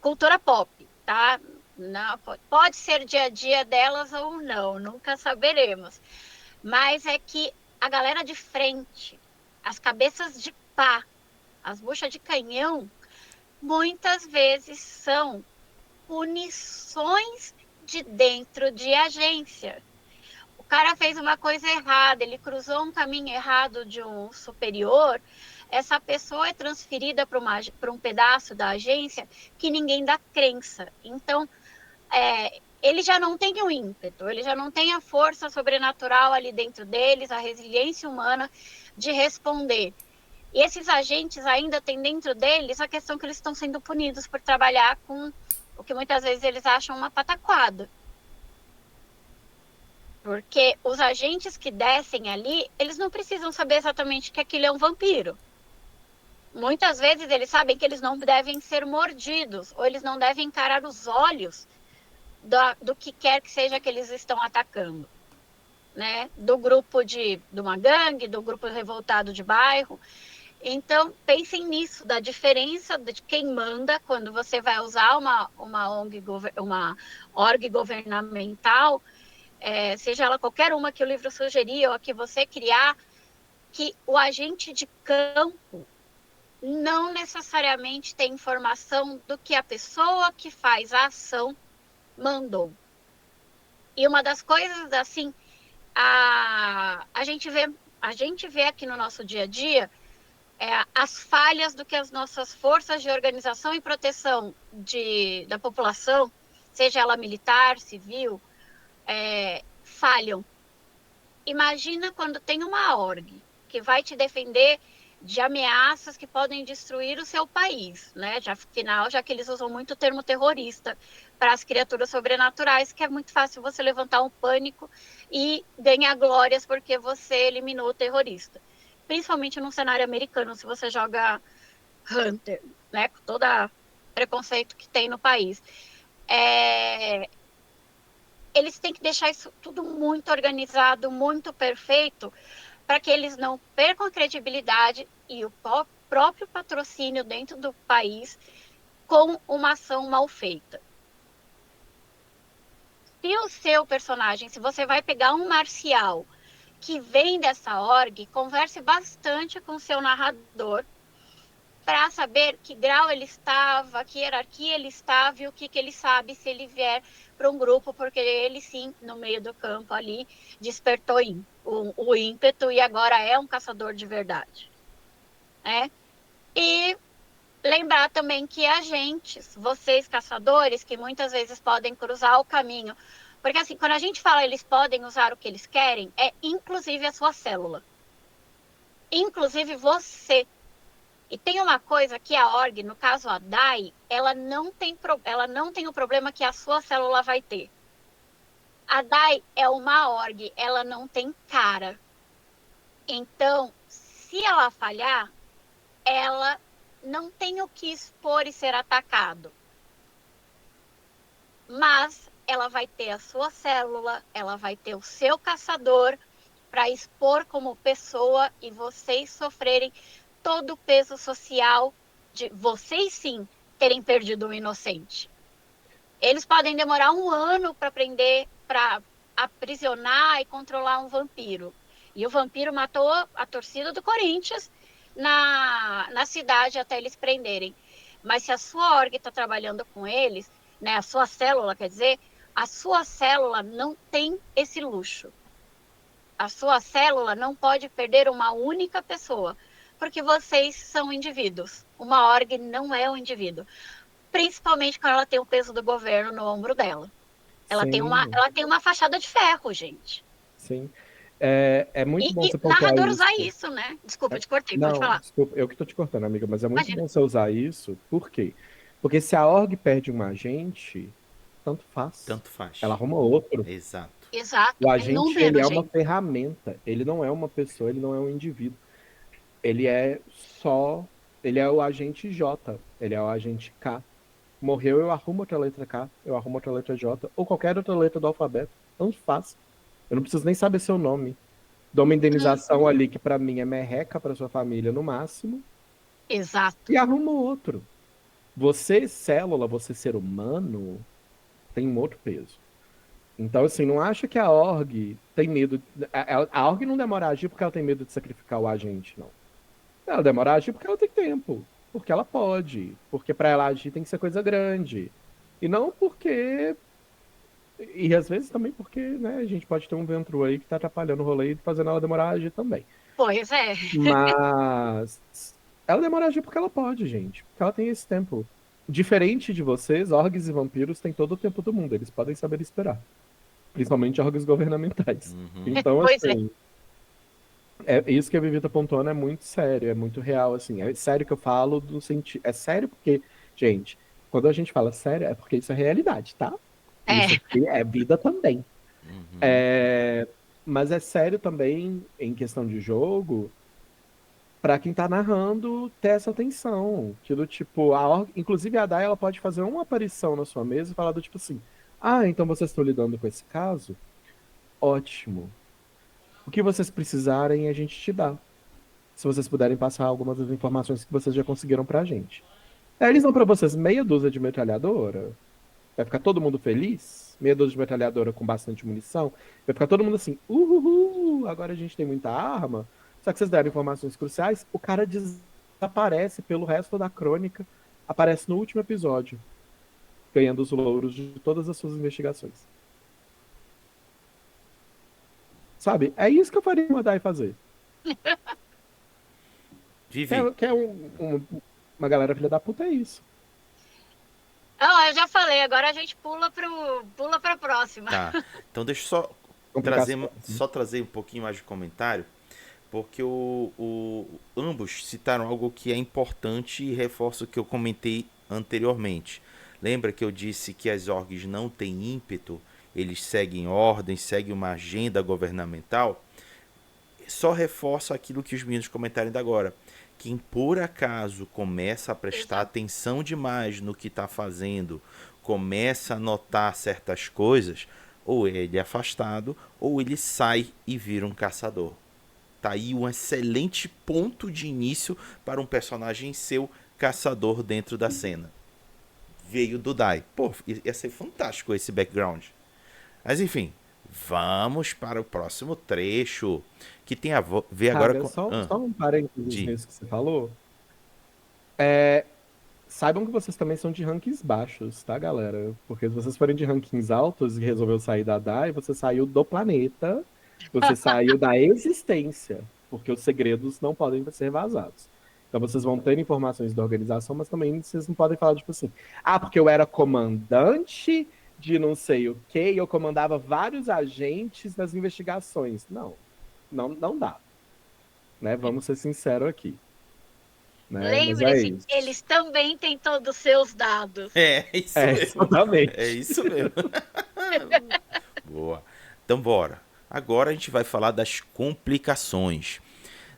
cultura pop, tá? Não, pode ser dia a dia delas ou não, nunca saberemos. Mas é que a galera de frente, as cabeças de pá, as buchas de canhão, muitas vezes são punições de dentro de agência. O cara fez uma coisa errada, ele cruzou um caminho errado de um superior, essa pessoa é transferida para um pedaço da agência que ninguém dá crença. Então, ele já não tem o ímpeto, ele já não tem a força sobrenatural ali dentro deles, a resiliência humana de responder. E esses agentes ainda têm dentro deles a questão que eles estão sendo punidos por trabalhar com o que muitas vezes eles acham uma pataquada. Porque os agentes que descem ali, eles não precisam saber exatamente que aquilo é um vampiro. Muitas vezes eles sabem que eles não devem ser mordidos, ou eles não devem encarar os olhos do que quer que seja que eles estão atacando. Né? Do grupo de uma gangue, do grupo revoltado de bairro. Então, pensem nisso, da diferença de quem manda quando você vai usar uma org governamental, seja ela qualquer uma que o livro sugerir ou a que você criar, que o agente de campo não necessariamente tem informação do que a pessoa que faz a ação mandou. E uma das coisas, assim, a gente vê aqui no nosso dia a dia as falhas do que as nossas forças de organização e proteção da população, seja ela militar, civil, falham. Imagina quando tem uma org que vai te defender de ameaças que podem destruir o seu país, né? Afinal, já que eles usam muito o termo terrorista para as criaturas sobrenaturais, que é muito fácil você levantar um pânico e ganhar glórias porque você eliminou o terrorista. Principalmente no cenário americano, se você joga Hunter, né? Com todo o preconceito que tem no país. Eles têm que deixar isso tudo muito organizado, muito perfeito, para que eles não percam a credibilidade e o próprio patrocínio dentro do país com uma ação mal feita. Se o seu personagem, se você vai pegar um marcial que vem dessa org, converse bastante com o seu narrador para saber que grau ele estava, que hierarquia ele estava e o que ele sabe se ele vier para um grupo, porque ele sim, no meio do campo ali, despertou o ímpeto e agora é um caçador de verdade. Né? E lembrar também que agentes, vocês caçadores, que muitas vezes podem cruzar o caminho, porque assim, quando a gente fala eles podem usar o que eles querem, é inclusive a sua célula. Inclusive você. E tem uma coisa que a org, no caso a DAI, ela não tem o problema que a sua célula vai ter. A DAI é uma org, ela não tem cara. Então, se ela falhar, ela não tem o que expor e ser atacado. Mas ela vai ter a sua célula, ela vai ter o seu caçador para expor como pessoa e vocês sofrerem todo o peso social de vocês sim terem perdido um inocente. Eles podem demorar 1 ano para aprender, para aprisionar e controlar um vampiro. E o vampiro matou a torcida do Corinthians na cidade até eles prenderem. Mas se a sua org está trabalhando com eles, né, a sua célula, quer dizer, a sua célula não tem esse luxo. A sua célula não pode perder uma única pessoa, porque vocês são indivíduos. Uma org não é um indivíduo. Principalmente quando ela tem o peso do governo no ombro dela. Ela tem uma fachada de ferro, gente. Sim. É muito bom você E pontuar narrador isso. usar isso, né? Desculpa, te cortei, pode Não, falar. desculpa, eu que tô te cortando, amiga, mas é muito Imagina. bom você usar isso. Por quê? Porque se a org perde um agente, tanto faz. Tanto faz. Ela arruma outro. Exato. Exato. O É agente, número, ele é gente. uma ferramenta. Ele não é uma pessoa, ele não é um indivíduo. Ele é só... Ele é o agente J. Ele é o agente K. Morreu, eu arrumo outra letra K. Eu arrumo outra letra J. Ou qualquer outra letra do alfabeto. Tanto faz. Eu não preciso nem saber seu nome. Dou uma indenização ali que pra mim é merreca pra sua família no máximo. Exato. E arruma outro. Você, célula, você ser humano, tem um outro peso. Então, assim, não acha que a org tem medo... A org não demora a agir porque ela tem medo de sacrificar o agente, não. Ela demora a agir porque ela tem tempo. Porque ela pode. Porque pra ela agir tem que ser coisa grande. E não porque... E às vezes também porque, né, a gente pode ter um ventru aí que tá atrapalhando o rolê e fazendo ela demorar a agir também. Pois é. Mas ela demora a agir porque ela pode, gente. Porque ela tem esse tempo. Diferente de vocês, orgs e vampiros têm todo o tempo do mundo. Eles podem saber esperar. Principalmente órgãos governamentais. Então, Pois assim... isso que a Vivi tá pontuando é muito sério, é muito real, assim. É sério que eu falo no sentido... É sério porque, gente, quando a gente fala sério, é porque isso é realidade, tá? Isso aqui é vida também. Mas é sério também, em questão de jogo, pra quem tá narrando ter essa atenção. Que do tipo, inclusive a Dai, ela pode fazer uma aparição na sua mesa e falar do tipo assim: ah, então vocês estão lidando com esse caso? Ótimo. O que vocês precisarem, a gente te dá. Se vocês puderem passar algumas das informações que vocês já conseguiram pra gente. Aí eles dão pra vocês meia dúzia de metralhadora. Vai ficar todo mundo feliz? Meia dúzia de metralhadora com bastante munição. Vai ficar todo mundo assim, agora a gente tem muita arma. Só que vocês deram informações cruciais, o cara desaparece pelo resto da crônica. Aparece no último episódio. Ganhando os louros de todas as suas investigações. Sabe? É isso que eu faria uma Dai fazer. Vivi. Uma galera filha da puta, é isso. Eu já falei, agora a gente pula pra próxima. Tá. Então deixa eu só trazer um pouquinho mais de comentário, porque ambos citaram algo que é importante e reforça o que eu comentei anteriormente. Lembra que eu disse que as orgs não têm ímpeto, eles seguem ordens, seguem uma agenda governamental? Só reforça aquilo que os meninos comentaram ainda agora. Quem por acaso começa a prestar atenção demais no que está fazendo, começa a notar certas coisas, ou ele é afastado, ou ele sai e vira um caçador. Tá aí um excelente ponto de início para um personagem ser o caçador dentro da cena. Veio do Dai. Pô, ia ser fantástico esse background. Mas enfim, vamos para o próximo trecho, que tem a ver agora com... Só um parênteses nisso que você falou. Saibam que vocês também são de rankings baixos, tá, galera? Porque se vocês forem de rankings altos e resolveu sair da DAI, você saiu do planeta, você saiu da existência, porque os segredos não podem ser vazados. Então vocês vão ter informações da organização, mas também vocês não podem falar, tipo assim, porque eu era comandante de não sei o quê, e eu comandava vários agentes nas investigações. Não dá. Né? Vamos ser sinceros aqui. Né? Lembre-se, eles também têm todos os seus dados. Isso mesmo. Exatamente. É isso mesmo. Boa. Então bora. Agora a gente vai falar das complicações.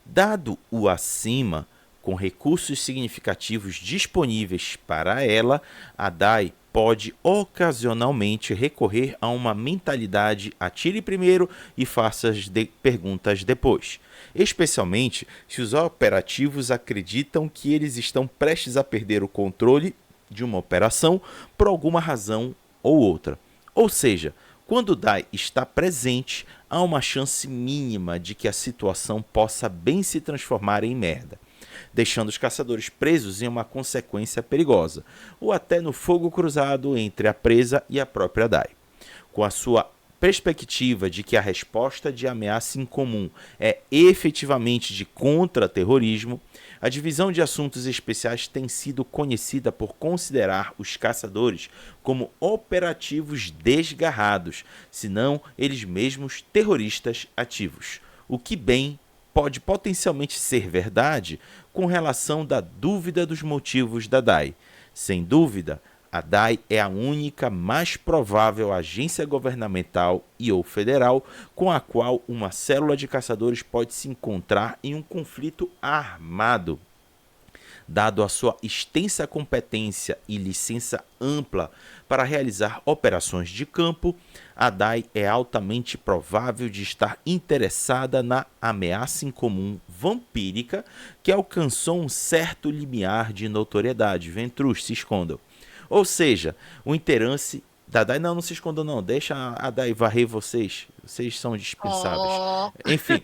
Dado o acima, com recursos significativos disponíveis para ela, a DAI pode ocasionalmente recorrer a uma mentalidade atire primeiro e faça as perguntas depois, especialmente se os operativos acreditam que eles estão prestes a perder o controle de uma operação por alguma razão ou outra. Ou seja, quando o DAI está presente, há uma chance mínima de que a situação possa bem se transformar em merda, deixando os caçadores presos em uma consequência perigosa, ou até no fogo cruzado entre a presa e a própria DAI. Com a sua perspectiva de que a resposta de ameaça em comum é efetivamente de contra-terrorismo, a Divisão de Assuntos Especiais tem sido conhecida por considerar os caçadores como operativos desgarrados, se não eles mesmos terroristas ativos, o que bem pode potencialmente ser verdade com relação da dúvida dos motivos da DAI. Sem dúvida, a DAI é a única mais provável agência governamental e ou federal com a qual uma célula de caçadores pode se encontrar em um conflito armado. Dado a sua extensa competência e licença ampla para realizar operações de campo, a DAI é altamente provável de estar interessada na ameaça em comum vampírica que alcançou um certo limiar de notoriedade. Ventrus, se escondam. Ou seja, o interesse da DAI... Não se escondam não, deixa a DAI varrer vocês. Vocês são dispensáveis. Enfim,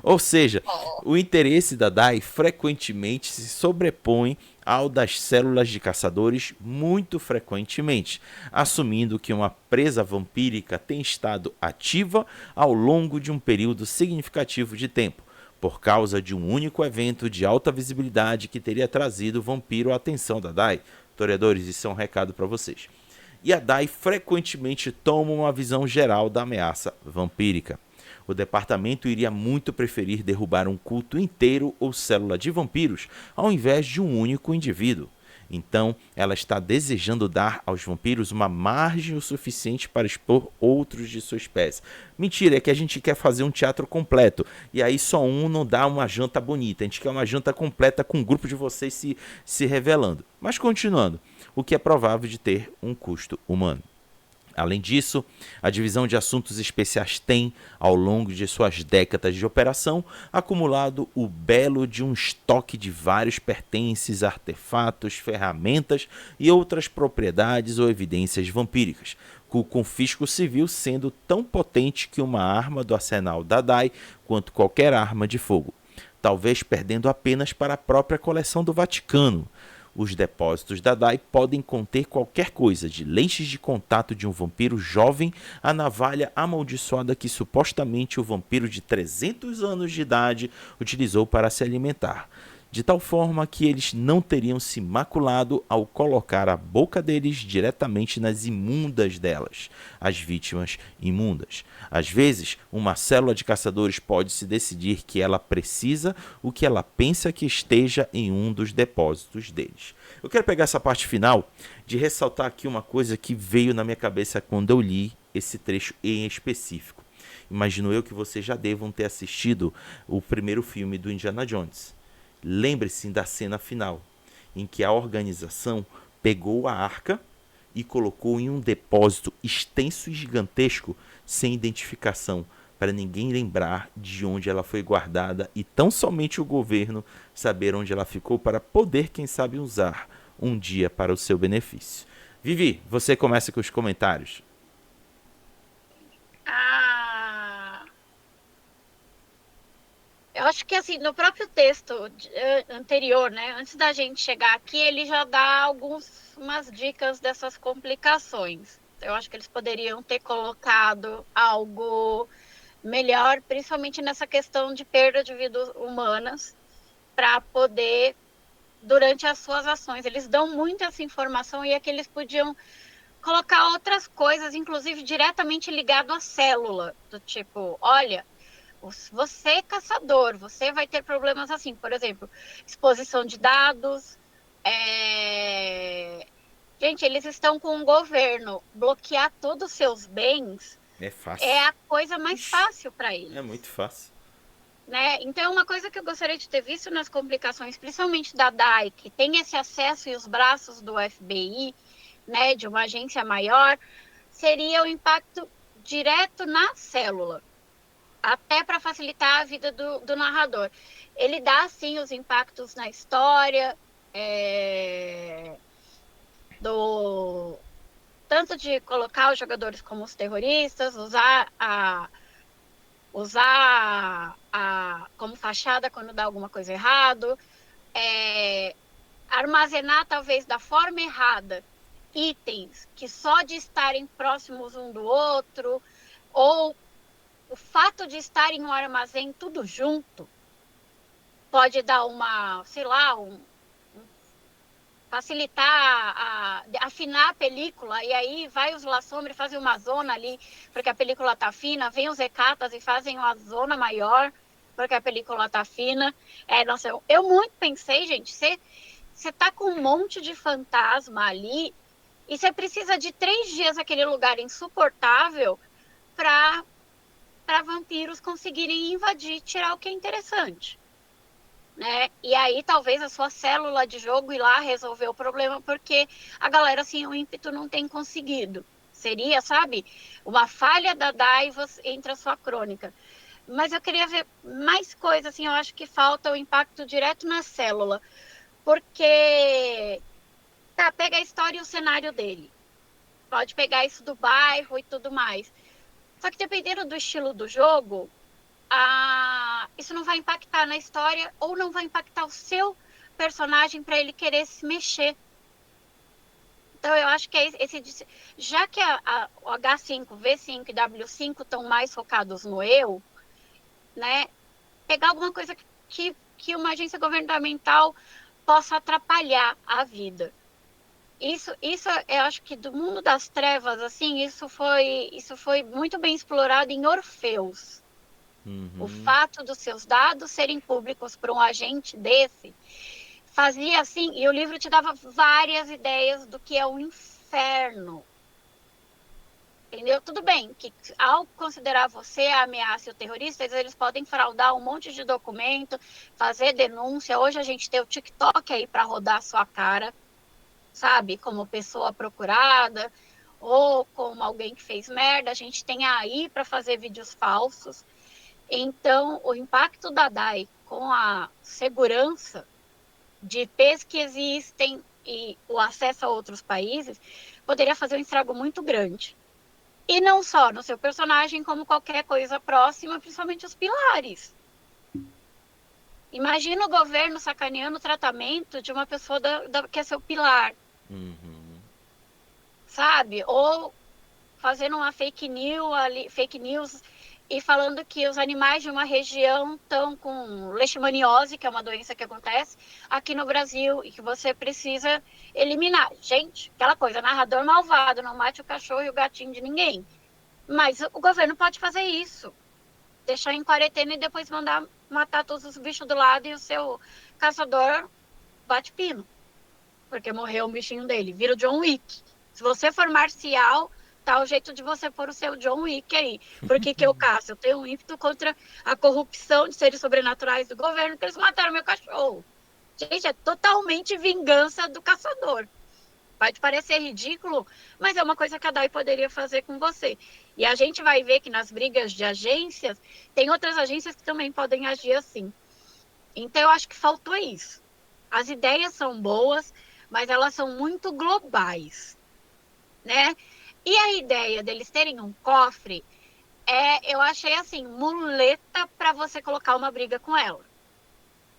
ou seja, o interesse da DAI frequentemente se sobrepõe ao das células de caçadores muito frequentemente, assumindo que uma presa vampírica tem estado ativa ao longo de um período significativo de tempo, por causa de um único evento de alta visibilidade que teria trazido o vampiro à atenção da DAI. Historiadores, isso é um recado para vocês. E a DAI frequentemente toma uma visão geral da ameaça vampírica. O departamento iria muito preferir derrubar um culto inteiro ou célula de vampiros, ao invés de um único indivíduo. Então, ela está desejando dar aos vampiros uma margem o suficiente para expor outros de sua espécie. Mentira, é que a gente quer fazer um teatro completo, e aí só um não dá uma janta bonita. A gente quer uma janta completa com um grupo de vocês se revelando. Mas continuando, o que é provável de ter um custo humano. Além disso, a Divisão de Assuntos Especiais tem, ao longo de suas décadas de operação, acumulado o belo de um estoque de vários pertences, artefatos, ferramentas e outras propriedades ou evidências vampíricas, com o confisco civil sendo tão potente que uma arma do arsenal da DAI quanto qualquer arma de fogo, talvez perdendo apenas para a própria coleção do Vaticano. Os depósitos da DAI podem conter qualquer coisa, de lentes de contato de um vampiro jovem à navalha amaldiçoada que supostamente o vampiro de 300 anos de idade utilizou para se alimentar, de tal forma que eles não teriam se maculado ao colocar a boca deles diretamente nas imundas delas, as vítimas imundas. Às vezes, uma célula de caçadores pode se decidir que ela precisa o que ela pensa que esteja em um dos depósitos deles. Eu quero pegar essa parte final de ressaltar aqui uma coisa que veio na minha cabeça quando eu li esse trecho em específico. Imagino eu que vocês já devam ter assistido o primeiro filme do Indiana Jones. Lembre-se da cena final, em que a organização pegou a arca e colocou em um depósito extenso e gigantesco, sem identificação, para ninguém lembrar de onde ela foi guardada e tão somente o governo saber onde ela ficou para poder, quem sabe, usar um dia para o seu benefício. Vivi, você começa com os comentários. Eu acho que assim, no próprio texto anterior, né, antes da gente chegar aqui, ele já dá algumas dicas dessas complicações. Eu acho que eles poderiam ter colocado algo melhor, principalmente nessa questão de perda de vidas humanas, para poder, durante as suas ações, eles dão muito essa informação e é que eles podiam colocar outras coisas, inclusive diretamente ligado à célula, do tipo, olha, você é caçador, você vai ter problemas assim, por exemplo, exposição de dados. Gente, eles estão com o governo, bloquear todos os seus bens É fácil. é a coisa mais fácil para eles. É muito fácil. Né? Então, uma coisa que eu gostaria de ter visto nas complicações, principalmente da DAI, que tem esse acesso e os braços do FBI, né, de uma agência maior, seria o impacto direto na célula, até para facilitar a vida do narrador. Ele dá, sim, os impactos na história, do tanto de colocar os jogadores como os terroristas, usar como fachada quando dá alguma coisa errado, armazenar talvez da forma errada itens que só de estarem próximos um do outro, ou o fato de estarem no armazém tudo junto, pode dar sei lá, facilitar, afinar a película, e aí vai os La Sombra e fazem uma zona ali, porque a película tá fina, vem os Hecatas e fazem uma zona maior, porque a película tá fina. Nossa, eu muito pensei, gente, você tá com um monte de fantasma ali, e você precisa de 3 dias aquele lugar insuportável para vampiros conseguirem invadir, tirar o que é interessante. Né? E aí talvez a sua célula de jogo ir lá resolver o problema, porque a galera assim, o ímpeto não tem conseguido. Seria, sabe, uma falha da Daivas entre a sua crônica. Mas eu queria ver mais coisas, assim, eu acho que falta o impacto direto na célula. Porque, tá, pega a história e o cenário dele. Pode pegar isso do bairro e tudo mais. Só que dependendo do estilo do jogo, isso não vai impactar na história ou não vai impactar o seu personagem para ele querer se mexer. Então, eu acho que já que o H5, V5 e W5 estão mais focados no eu, né, pegar alguma coisa que uma agência governamental possa atrapalhar a vida. Isso eu acho que do mundo das trevas, assim, isso foi muito bem explorado em Orfeus. O fato dos seus dados serem públicos para um agente desse fazia assim, e o livro te dava várias ideias do que é o inferno. Entendeu? Tudo bem que ao considerar você a ameaça e o terrorista, eles podem fraudar um monte de documento, fazer denúncia. Hoje a gente tem o TikTok aí para rodar a sua cara, sabe? Como pessoa procurada ou como alguém que fez merda. A gente tem aí para fazer vídeos falsos. Então, o impacto da DAI com a segurança de IPs que existem e o acesso a outros países poderia fazer um estrago muito grande. E não só no seu personagem, como qualquer coisa próxima, principalmente os pilares. Imagina o governo sacaneando o tratamento de uma pessoa que é seu pilar. Sabe? Ou fazendo uma fake news e falando que os animais de uma região estão com leishmaniose, que é uma doença que acontece aqui no Brasil e que você precisa eliminar. Gente, aquela coisa, narrador malvado, não mate o cachorro e o gatinho de ninguém. Mas o governo pode fazer isso. Deixar em quarentena e depois mandar matar todos os bichos do lado e o seu caçador bate pino. Porque morreu um bichinho dele. Vira o John Wick. Se você for marcial, tá o jeito de você pôr o seu John Wick aí. Porque que eu caço? Eu tenho um ímpeto contra a corrupção de seres sobrenaturais do governo, que eles mataram meu cachorro. Gente, é totalmente vingança do caçador. Pode parecer ridículo, mas é uma coisa que a DAI poderia fazer com você. E a gente vai ver que nas brigas de agências, tem outras agências que também podem agir assim. Então, eu acho que faltou isso. As ideias são boas, mas elas são muito globais, né? E a ideia deles terem um cofre eu achei assim, muleta para você colocar uma briga com ela.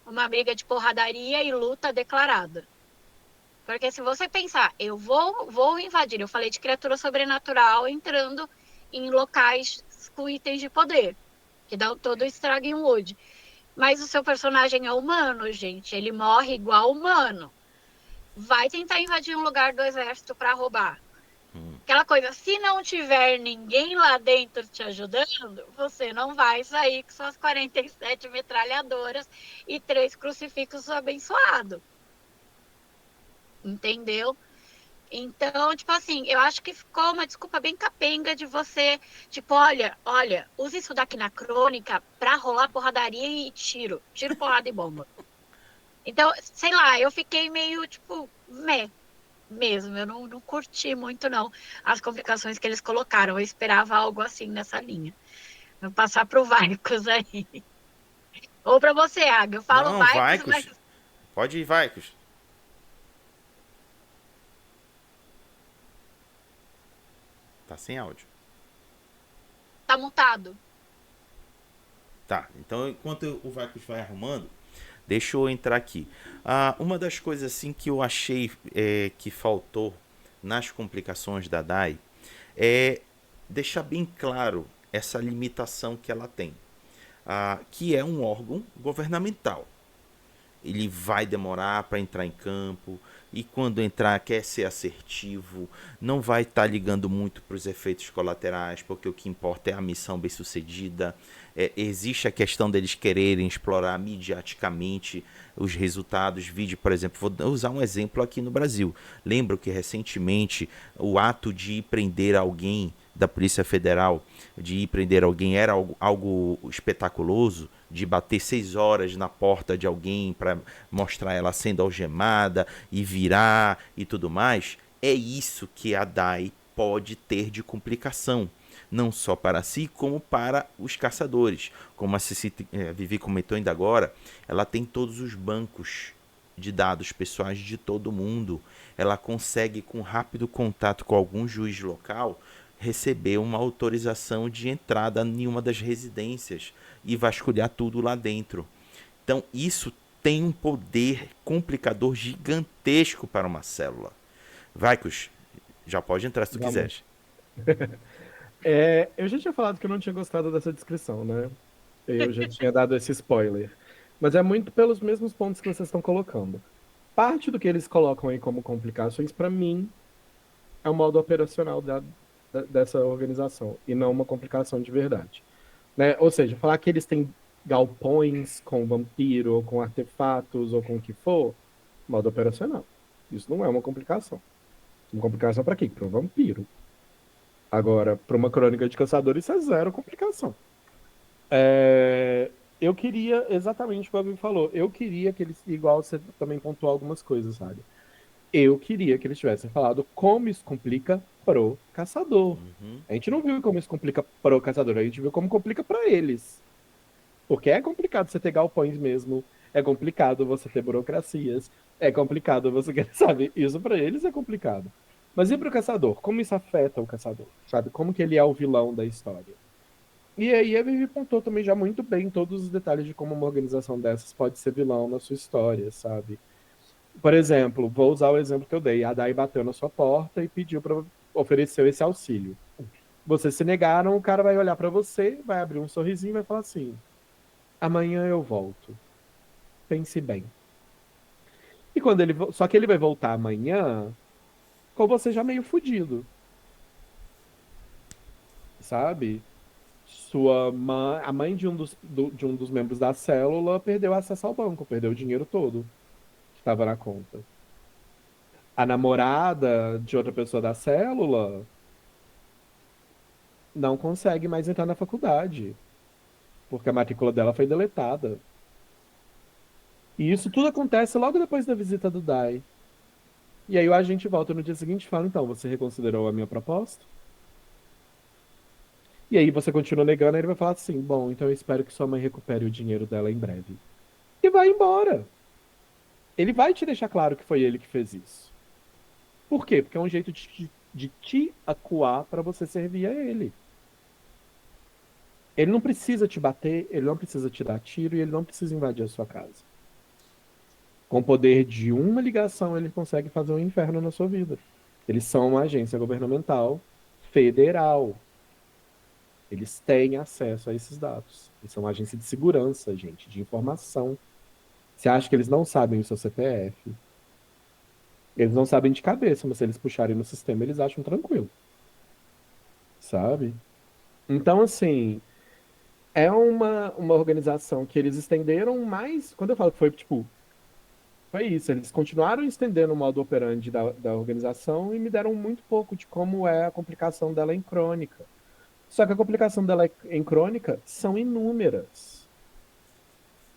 Uma briga de porradaria e luta declarada. Porque se você pensar, eu vou invadir, eu falei de criatura sobrenatural entrando em locais com itens de poder, que dá todo o estrago em Wood. Mas o seu personagem é humano, gente, ele morre igual humano. Vai tentar invadir um lugar do exército para roubar. Aquela coisa, se não tiver ninguém lá dentro te ajudando, você não vai sair com suas 47 metralhadoras e 3 crucifixos abençoados. Entendeu? Então, tipo assim, eu acho que ficou uma desculpa bem capenga de você, tipo, olha, use isso daqui na crônica pra rolar porradaria e tiro, porrada e bomba. Então, sei lá, eu fiquei meio, tipo, meh. mesmo. Eu não curti muito, não, as complicações que eles colocaram. Eu esperava algo assim nessa linha. Vou passar pro Vaicos aí. Ou para você, Águia. Eu falo Não, Vaicos, mas Vaicos. Pode ir, Vaicos. Tá sem áudio. tá mutado. Tá, então enquanto o Vaicos vai arrumando, deixa eu entrar aqui. Uma das coisas assim que eu achei que faltou nas complicações da DAI é deixar bem claro essa limitação que ela tem, que é um órgão governamental. Ele vai demorar para entrar em campo e quando entrar quer ser assertivo, não vai estar ligando muito para os efeitos colaterais, porque o que importa é a missão bem sucedida. Existe a questão deles quererem explorar mediaticamente os resultados. Vídeo, por exemplo, vou usar um exemplo aqui no Brasil. Lembro que recentemente o ato de prender alguém da Polícia Federal, de ir prender alguém, era algo espetaculoso, de bater 6 horas na porta de alguém para mostrar ela sendo algemada e virar e tudo mais. É isso que a DAI pode ter de complicação, não só para si, como para os caçadores. Como a Vivi comentou ainda agora, ela tem todos os bancos de dados pessoais de todo mundo. Ela consegue, com rápido contato com algum juiz local, receber uma autorização de entrada em uma das residências e vasculhar tudo lá dentro. Então, isso tem um poder complicador gigantesco para uma célula. Vaicos, já pode entrar se tu Vamos. quiseres. Eu já tinha falado que eu não tinha gostado dessa descrição, né? Eu já tinha dado esse spoiler. Mas é muito pelos mesmos pontos que vocês estão colocando. Parte do que eles colocam aí como complicações, para mim, é o modo operacional dessa organização, e não uma complicação de verdade. Né? Ou seja, falar que eles têm galpões com vampiro, ou com artefatos, ou com o que for, modo operacional. Isso não é uma complicação. Uma complicação para quê? Para um vampiro. Agora, para uma crônica de caçador, isso é zero complicação. Eu queria, exatamente o que o Gabi falou, eu queria que eles, igual você também pontuou algumas coisas, sabe? Eu queria que eles tivessem falado como isso complica pro caçador. A gente não viu como isso complica pro caçador, a gente viu como complica para eles. Porque é complicado você ter galpões mesmo, é complicado você ter burocracias, é complicado você querer, sabe? Isso para eles é complicado. Mas e pro caçador? Como isso afeta o caçador? Sabe? Como que ele é o vilão da história? E aí a Vivi pontou também já muito bem todos os detalhes de como uma organização dessas pode ser vilão na sua história, sabe? Por exemplo, vou usar o exemplo que eu dei. A Dai bateu na sua porta e pediu para ofereceu esse auxílio. Vocês se negaram, o cara vai olhar para você, vai abrir um sorrisinho e vai falar assim: amanhã eu volto. Pense bem. E quando só que ele vai voltar amanhã com você já meio fudido, sabe? A mãe de um dos membros da célula perdeu acesso ao banco, perdeu o dinheiro todo que estava na conta. A namorada de outra pessoa da célula não consegue mais entrar na faculdade, porque a matrícula dela foi deletada. E isso tudo acontece logo depois da visita do Dai. E aí o agente volta no dia seguinte e fala: então, você reconsiderou a minha proposta? E aí você continua negando, aí ele vai falar assim: bom, então eu espero que sua mãe recupere o dinheiro dela em breve. E vai embora. Ele vai te deixar claro que foi ele que fez isso. Por quê? Porque é um jeito de te acuar para você servir a ele. Ele não precisa te bater, ele não precisa te dar tiro e ele não precisa invadir a sua casa. Com o poder de uma ligação, ele consegue fazer um inferno na sua vida. Eles são uma agência governamental federal. Eles têm acesso a esses dados. Eles são uma agência de segurança, gente, de informação. Você acha que eles não sabem o seu CPF? Eles não sabem de cabeça, mas se eles puxarem no sistema, eles acham tranquilo. Sabe? Então, assim, é uma organização que eles estenderam mais. Quando eu falo que foi, tipo, foi isso. Eles continuaram estendendo o modo operandi da organização e me deram muito pouco de como é a complicação dela em crônica. Só que a complicação dela em crônica são inúmeras.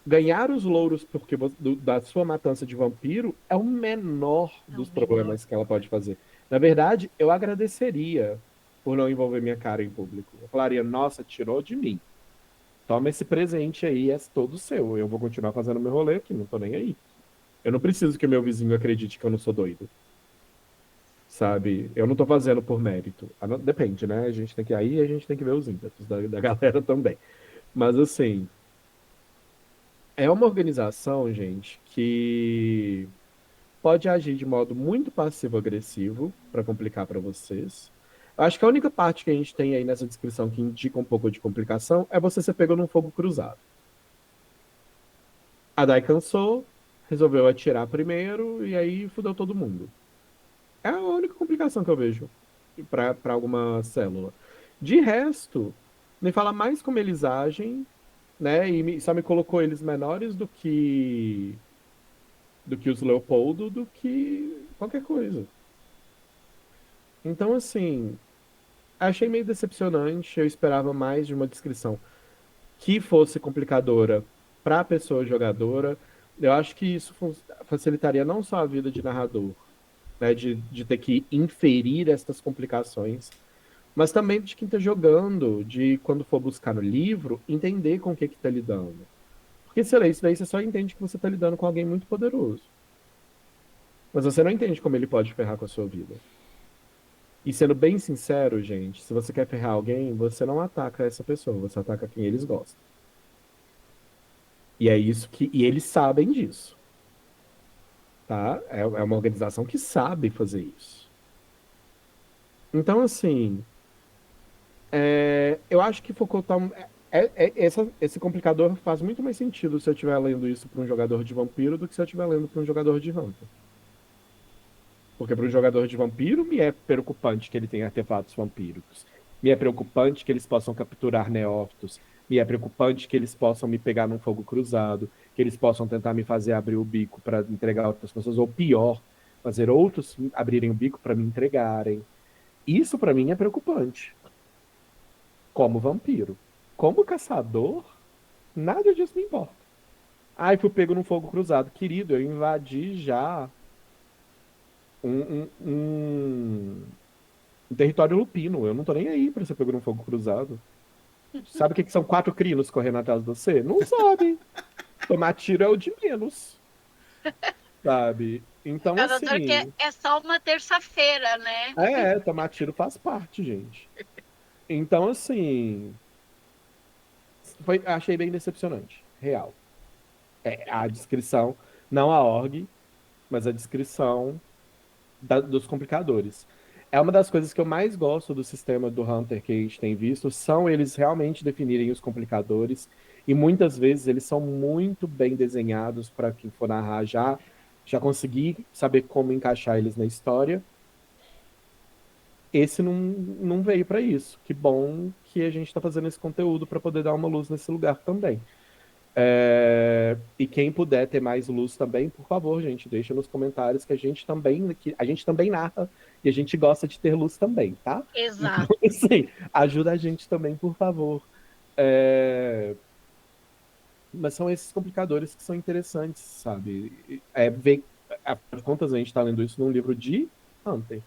ganhar os louros porque da sua matança de vampiro é o menor Não, dos menor. problemas que ela pode fazer. Na verdade, eu agradeceria por não envolver minha cara em público. Eu falaria, nossa, tirou de mim. Toma esse presente aí, é todo seu. Eu vou continuar fazendo meu rolê aqui, não tô nem aí. Eu não preciso que meu vizinho acredite que eu não sou doido, sabe? Eu não tô fazendo por mérito. Depende, né? A gente tem que ver os ímpetos da galera também. Mas assim, é uma organização, gente, que pode agir de modo muito passivo-agressivo para complicar para vocês. Eu acho que a única parte que a gente tem aí nessa descrição que indica um pouco de complicação é você ser pego num fogo cruzado. A Dai cansou, resolveu atirar primeiro e aí fudeu todo mundo. É a única complicação que eu vejo para alguma célula. De resto, me fala mais como eles agem, né? E só me colocou eles menores do que os Leopoldo, do que qualquer coisa. Então, assim, achei meio decepcionante. Eu esperava mais de uma descrição que fosse complicadora para a pessoa jogadora. Eu acho que isso facilitaria não só a vida de narrador, né, de ter que inferir estas complicações, mas também de quem está jogando, de quando for buscar no livro, entender com o que está lidando. Porque se lê isso daí, você só entende que você está lidando com alguém muito poderoso. Mas você não entende como ele pode ferrar com a sua vida. E sendo bem sincero, gente, se você quer ferrar alguém, você não ataca essa pessoa, você ataca quem eles gostam. E é isso que. E eles sabem disso, tá? É uma organização que sabe fazer isso. Então, assim, eu acho que Foucault tá. Esse complicador faz muito mais sentido se eu estiver lendo isso para um jogador de vampiro do que se eu estiver lendo para um jogador de Hunter. Porque para um jogador de vampiro me é preocupante que ele tenha artefatos vampíricos. Me é preocupante que eles possam capturar neófitos. Me é preocupante que eles possam me pegar num fogo cruzado, que eles possam tentar me fazer abrir o bico para entregar a outras pessoas, ou pior, fazer outros abrirem o bico para me entregarem. Isso para mim é preocupante, como vampiro. Como caçador, nada disso me importa. Ai, fui pego num fogo cruzado. Querido, eu invadi já um território lupino. Eu não tô nem aí pra você pegar um fogo cruzado. Sabe o que que são 4 crinos correndo atrás de você? Não sabe. Tomar tiro é o de menos, sabe? Então, Jogador que assim, é só uma terça-feira, né? tomar tiro faz parte, gente. Então, assim, achei bem decepcionante, real. A descrição, não a org, mas a descrição dos complicadores. É uma das coisas que eu mais gosto do sistema do Hunter que a gente tem visto, são eles realmente definirem os complicadores, e muitas vezes eles são muito bem desenhados para quem for narrar já conseguir saber como encaixar eles na história. Esse não veio para isso. Que bom que a gente está fazendo esse conteúdo para poder dar uma luz nesse lugar também. E quem puder ter mais luz também, por favor, gente, deixa nos comentários que a gente também narra e a gente gosta de ter luz também, tá? Então, Exato. assim, ajuda a gente também, por favor. É, Mas são esses complicadores que são interessantes, sabe? Afinal de contas, a gente está lendo isso num livro de Hunter.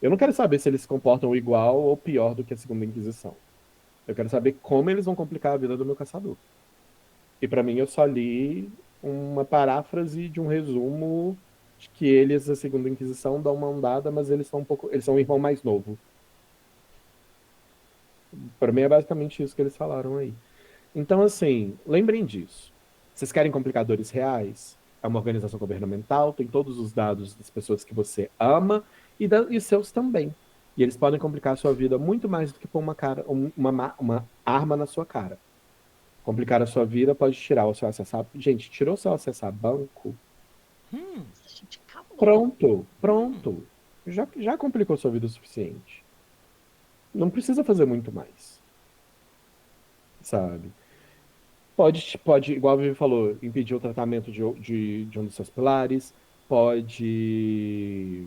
Eu não quero saber se eles se comportam igual ou pior do que a Segunda Inquisição. Eu quero saber como eles vão complicar a vida do meu caçador. E para mim eu só li uma paráfrase de um resumo de que eles, a Segunda Inquisição, dão uma andada, mas eles são um irmão mais novo. Para mim é basicamente isso que eles falaram aí. Então, assim, lembrem disso. Vocês querem complicadores reais? É uma organização governamental, tem todos os dados das pessoas que você ama e seus também. E eles podem complicar a sua vida muito mais do que pôr uma arma na sua cara. Complicar a sua vida pode tirar o seu acesso a... Gente, tirou o seu acesso a banco? A gente acabou. Pronto, pronto. Já complicou sua vida o suficiente. Não precisa fazer muito mais, sabe? Pode, igual a Vivi falou, impedir o tratamento de um dos seus pilares, pode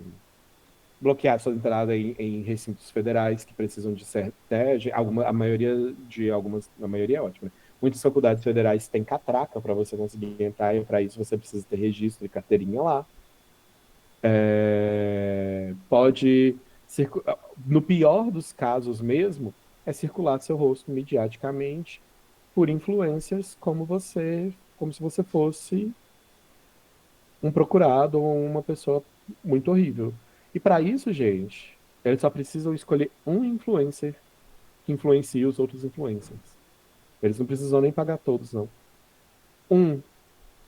bloquear sua entrada em recintos federais que precisam de certa, a maioria de algumas, a maioria é ótima, né? Muitas faculdades federais têm catraca para você conseguir entrar, e para isso você precisa ter registro e carteirinha lá. Pode, no pior dos casos mesmo, é circular seu rosto midiaticamente por influências como se você fosse um procurado ou uma pessoa muito horrível. E para isso, gente, eles só precisam escolher um influencer que influencie os outros influencers. Eles não precisam nem pagar todos, não. Um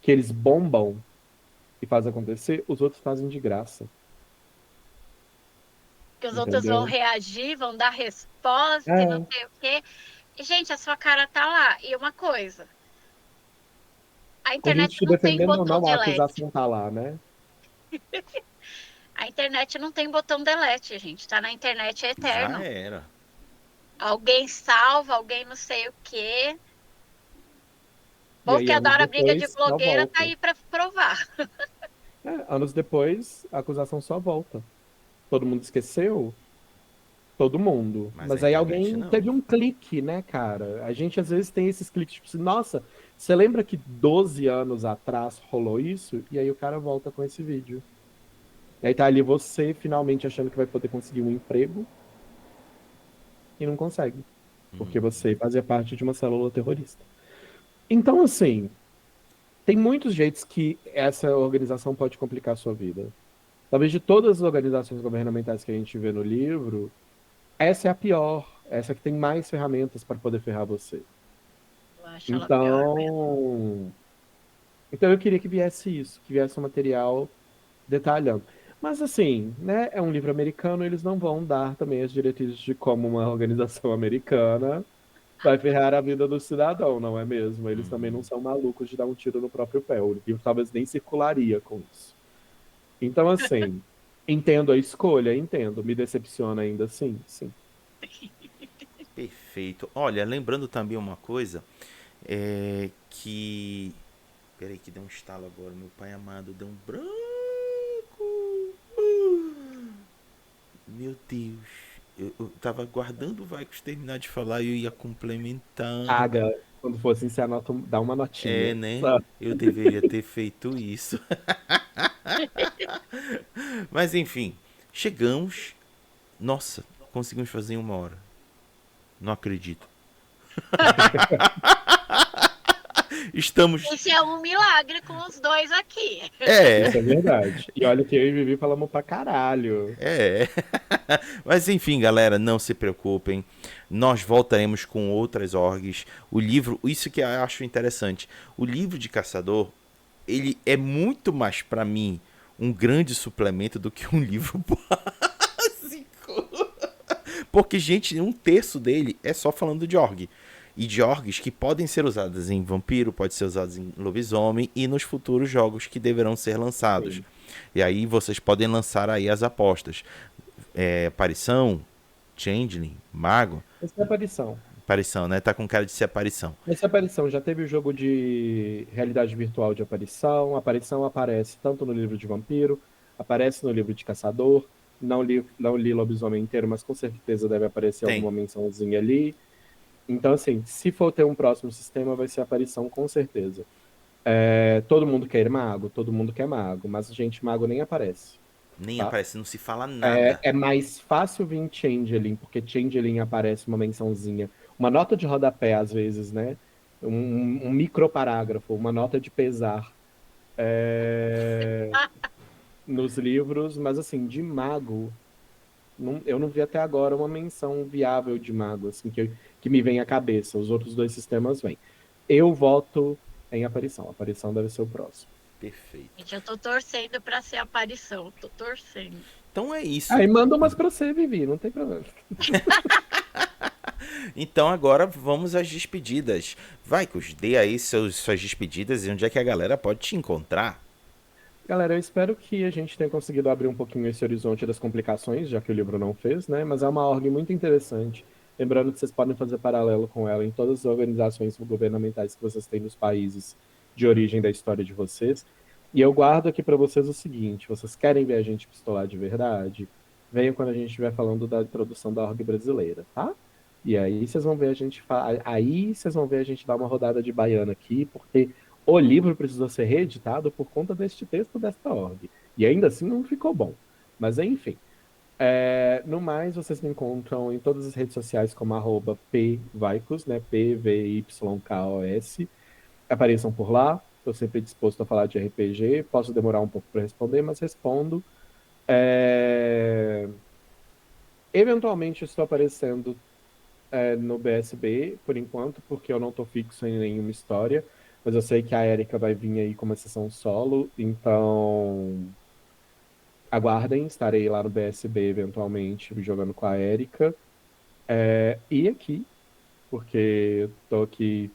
que eles bombam e faz acontecer, os outros fazem de graça. Que os outros vão Entendeu? reagir, vão dar resposta e não É, sei o quê. E, gente, a sua cara tá lá. E uma coisa, a a gente internet te não tem defendendo ou botão não, a delete. acusação tá lá, né? A internet não tem botão delete, gente. Tá na internet é Já eterno. era. Alguém salva, alguém não sei o quê. O E povo aí, que anos adora briga de depois, só blogueira tá volta. aí pra provar. Anos depois, a acusação só volta. Todo mundo esqueceu? Todo mundo. Mas a Mas aí internet alguém não. teve um clique, né, cara? A gente às vezes tem esses cliques, tipo assim, nossa, você lembra que 12 anos atrás rolou isso? E aí o cara volta com esse vídeo. E aí tá ali você finalmente achando que vai poder conseguir um emprego e não consegue, porque você fazia parte de uma célula terrorista. Então, assim, tem muitos jeitos que essa organização pode complicar a sua vida. Talvez de todas as organizações governamentais que a gente vê no livro, essa é a pior, essa que tem mais ferramentas para poder ferrar você. Eu acho ela pior mesmo. Então, então eu queria que viesse isso, que viesse um material detalhando. Mas assim, né, é um livro americano, eles não vão dar também as diretrizes de como uma organização americana vai ferrar a vida do cidadão, não é mesmo? Eles também não Uhum. são malucos de dar um tiro no próprio pé. O livro talvez nem circularia com isso. Então, assim, entendo a escolha, entendo. Me decepciona ainda assim, sim. Perfeito. Olha, lembrando também uma coisa, é que. Peraí, que deu um estalo agora. Meu pai amado deu um branco. Meu Deus. Eu tava aguardando o Vaikos terminar de falar e eu ia complementar. Paga, quando for assim, você anota, dá uma É, notinha. né? Só. Eu deveria ter feito isso. Mas enfim, chegamos. Nossa, conseguimos fazer em 1 hora. Não acredito. Estamos. Isso é um milagre com os dois aqui. É, Isso é verdade. E olha que eu e Vivi falamos pra caralho. é. Mas enfim, galera, não se preocupem. Nós voltaremos com outras orgs. O livro, isso que eu acho interessante. O livro de Caçador, ele é muito mais pra mim um grande suplemento do que um livro básico. Porque, gente, 1/3 dele é só falando de org. E de orgs que podem ser usadas em vampiro, pode ser usadas em lobisomem e nos futuros jogos que deverão ser lançados. Sim. E aí vocês podem lançar aí as apostas. Aparição, Changeling, Mago. Essa é a aparição. Aparição, né? Tá com cara de ser aparição. Essa aparição já teve o jogo de realidade virtual de aparição. A aparição aparece tanto no livro de vampiro, aparece no livro de caçador. Não li lobisomem inteiro, mas com certeza deve aparecer Tem. alguma mençãozinha ali. Então, assim, se for ter um próximo sistema, vai ser aparição com certeza. Todo mundo quer mago, todo mundo quer mago, mas, gente, mago nem aparece, Nem tá? aparece, não se fala É, nada. é mais fácil vir Changeling, porque Changeling aparece uma mençãozinha, uma nota de rodapé, às vezes, né? Um microparágrafo, uma nota de pesar nos livros, mas assim, de mago, eu não vi até agora uma menção viável de mago, assim, que me vem à cabeça. Os outros dois sistemas vêm. Eu voto em aparição. Aparição deve ser o próximo. Perfeito. Gente, eu tô torcendo pra ser aparição. Tô torcendo. Então é isso. Aí manda umas pra você, Vivi, não tem problema. Então agora vamos às despedidas. Vai, Cus, dê aí suas despedidas e onde é que a galera pode te encontrar. Galera, eu espero que a gente tenha conseguido abrir um pouquinho esse horizonte das complicações, já que o livro não fez, né? Mas é uma org muito interessante. Lembrando que vocês podem fazer paralelo com ela em todas as organizações governamentais que vocês têm nos países de origem da história de vocês. E eu guardo aqui para vocês o seguinte: vocês querem ver a gente pistolar de verdade? Venham quando a gente estiver falando da introdução da org brasileira, tá? E aí vocês vão ver a gente aí vocês vão ver a gente dar uma rodada de baiana aqui, porque o livro precisou ser reeditado por conta deste texto desta org. E ainda assim não ficou bom. Mas enfim. No mais, vocês me encontram em todas as redes sociais como @pvaicos, né? PVYKOS. Apareçam por lá. Estou sempre disposto a falar de RPG. Posso demorar um pouco para responder, mas respondo. Eventualmente estou aparecendo no BSB, por enquanto, porque eu não estou fixo em nenhuma história. Mas eu sei que a Erika vai vir aí com uma sessão solo, então aguardem, estarei lá no BSB eventualmente jogando com a Erika. E aqui, porque eu tô aqui.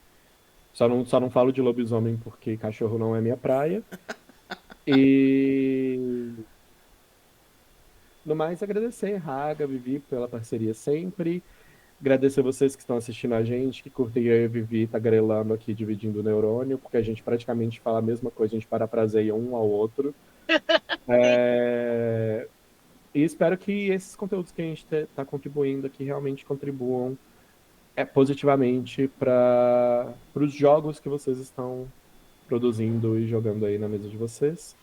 Só não falo de lobisomem porque cachorro não é minha praia. E no mais, agradecer, Raga, Vivi, pela parceria sempre. Agradecer vocês que estão assistindo a gente, que curtem eu e a Vivi tagarelando aqui, dividindo o neurônio, porque a gente praticamente fala a mesma coisa, a gente parafraseia um ao outro. É, E espero que esses conteúdos que a gente está contribuindo aqui realmente contribuam positivamente para os jogos que vocês estão produzindo e jogando aí na mesa de vocês.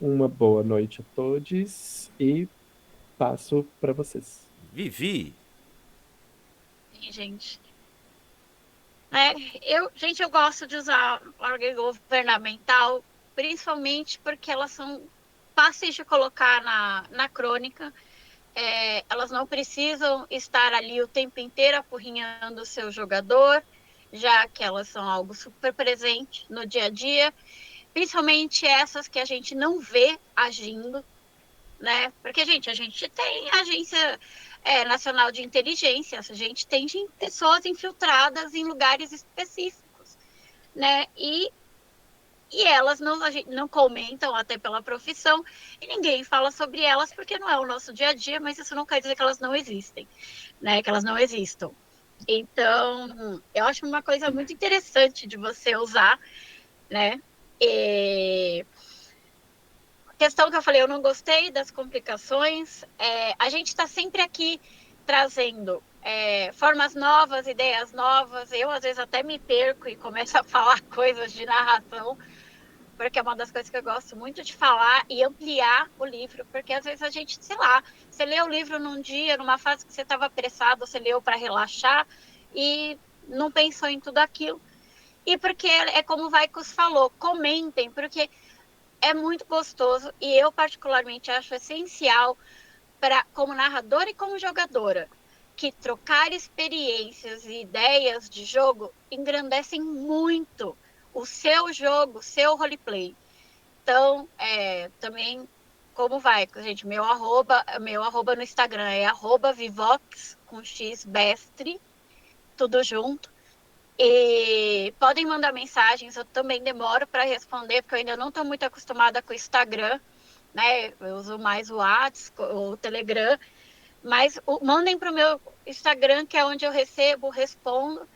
Uma boa noite a todos e passo para vocês. Vivi, Sim, gente. Gente, eu gosto de usar órgão governamental, principalmente porque elas são fáceis de colocar na crônica. Elas não precisam estar ali o tempo inteiro apurrinhando o seu jogador, já que elas são algo super presente no dia a dia, principalmente essas que a gente não vê agindo, né? Porque, gente, a gente tem agência nacional de inteligência, a gente tem pessoas infiltradas em lugares específicos, né? E elas não comentam, até pela profissão, e ninguém fala sobre elas porque não é o nosso dia a dia, mas isso não quer dizer que elas não existem, né? Que elas não existam. Então, eu acho uma coisa muito interessante de você usar, né? E... Questão que eu falei, eu não gostei das complicações. A gente está sempre aqui trazendo formas novas, ideias novas. Eu, às vezes, até me perco e começo a falar coisas de narração, porque é uma das coisas que eu gosto muito de falar e ampliar o livro, porque às vezes a gente, sei lá, você lê o livro num dia, numa fase que você estava apressado, você leu para relaxar e não pensou em tudo aquilo. E porque como o Vaikos falou, comentem, porque é muito gostoso e eu particularmente acho essencial para como narradora e como jogadora que trocar experiências e ideias de jogo engrandecem muito o seu jogo, o seu roleplay. Então, também, como vai, gente, meu arroba no Instagram é @vivox, com X, bestre, tudo junto. E podem mandar mensagens, eu também demoro para responder, porque eu ainda não estou muito acostumada com o Instagram, né? Eu uso mais o WhatsApp, o Telegram, mas mandem para o meu Instagram, que é onde eu recebo, respondo.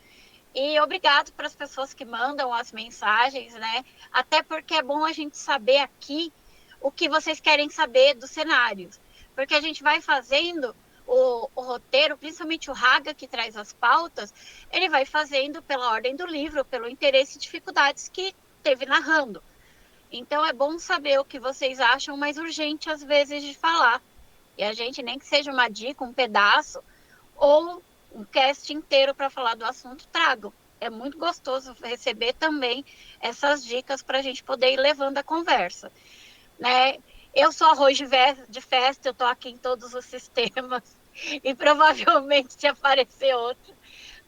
E obrigado para as pessoas que mandam as mensagens, né? Até porque é bom a gente saber aqui o que vocês querem saber dos cenários. Porque a gente vai fazendo o roteiro, principalmente o Raga, que traz as pautas, ele vai fazendo pela ordem do livro, pelo interesse e dificuldades que teve narrando. Então é bom saber o que vocês acham mais urgente, às vezes, de falar. E a gente, nem que seja uma dica, um pedaço, ou um cast inteiro para falar do assunto, tragam. É muito gostoso receber também essas dicas para a gente poder ir levando a conversa, né? Eu sou arroz de festa, eu estou aqui em todos os sistemas e provavelmente se aparecer outro,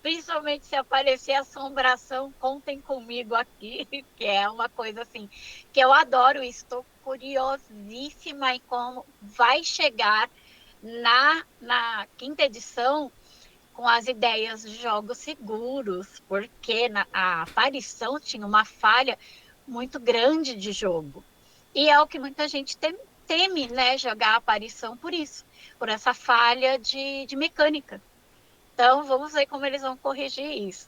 principalmente se aparecer assombração, contem comigo aqui, que é uma coisa assim que eu adoro. Estou curiosíssima em como vai chegar na quinta edição com as ideias de jogos seguros, porque a aparição tinha uma falha muito grande de jogo. E é o que muita gente teme, né, jogar a aparição por isso, por essa falha de mecânica. Então, vamos ver como eles vão corrigir isso.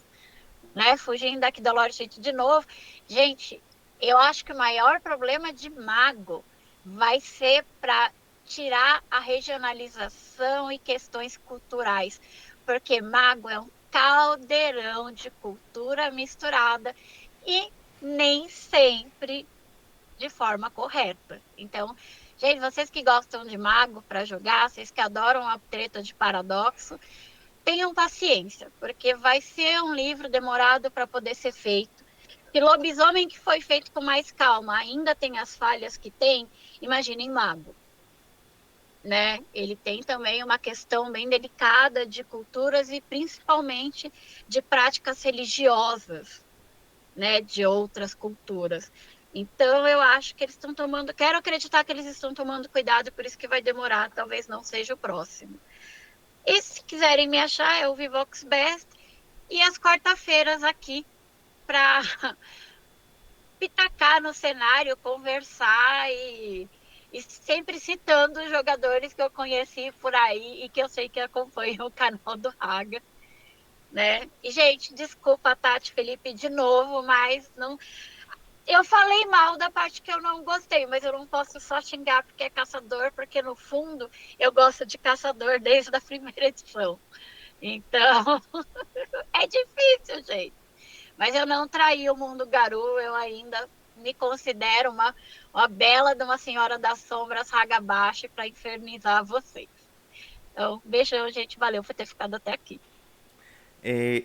Né? Fugindo aqui da Lore City de novo. Gente, eu acho que o maior problema de mago vai ser para tirar a regionalização e questões culturais, Porque mago é um caldeirão de cultura misturada e nem sempre de forma correta. Então, gente, vocês que gostam de mago para jogar, vocês que adoram a treta de paradoxo, tenham paciência, porque vai ser um livro demorado para poder ser feito. E lobisomem que foi feito com mais calma ainda tem as falhas que tem, imaginem mago. Né? Ele tem também uma questão bem delicada de culturas e principalmente de práticas religiosas, né? De outras culturas. Então eu acho que eles estão tomando, quero acreditar que eles estão tomando cuidado, por isso que vai demorar, talvez não seja o próximo. E se quiserem me achar, é o Vivox Best e as quarta-feiras aqui para pitacar no cenário, conversar e sempre citando os jogadores que eu conheci por aí e que eu sei que acompanham o canal do Raga, né? E, gente, desculpa, Tati, Felipe, de novo, mas não... Eu falei mal da parte que eu não gostei, mas eu não posso só xingar porque é caçador, porque no fundo eu gosto de caçador desde a primeira edição. Então, é difícil, gente. Mas eu não traí o mundo Garu, eu ainda me considero uma bela de uma senhora das sombras raga baixa para infernizar vocês. Então, beijão, gente. Valeu por ter ficado até aqui.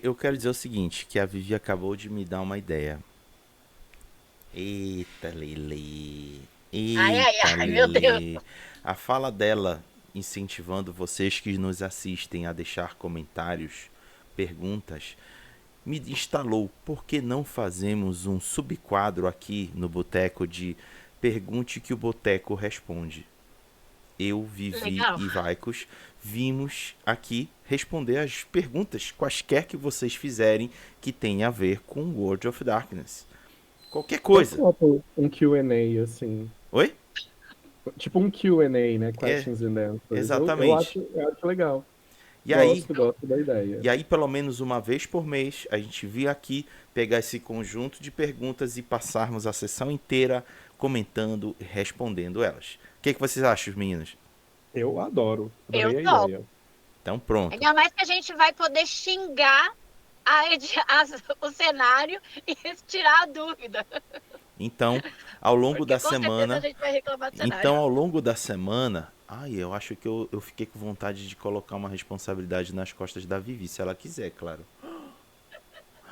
Eu quero dizer o seguinte, que a Vivi acabou de me dar uma ideia. Eita, Lele. Eita, Meu Deus. Lele. A fala dela incentivando vocês que nos assistem a deixar comentários, perguntas, me instalou. Por que não fazemos um subquadro aqui no Boteco de Pergunte que o Boteco Responde? Eu, Vivi Legal. e Vaicos vimos aqui responder as perguntas quaisquer que vocês fizerem que tenha a ver com World of Darkness. Qualquer coisa. Um Q&A, assim. Oi? Tipo um Q&A, né? Questions and Answers. Exatamente. Eu acho legal. E aí, Gosto da ideia. E aí, pelo menos uma vez por mês, a gente vir aqui, pegar esse conjunto de perguntas e passarmos a sessão inteira comentando e respondendo elas. O que vocês acham, meninas? Eu adoro. Adorei a ideia. Então, pronto. Ainda mais que a gente vai poder xingar o cenário e tirar a dúvida. Então, ao longo Porque da com semana... certeza a gente vai reclamar do cenário. Então, ao longo da semana... Ai, eu acho que eu fiquei com vontade de colocar uma responsabilidade nas costas da Vivi, se ela quiser, claro.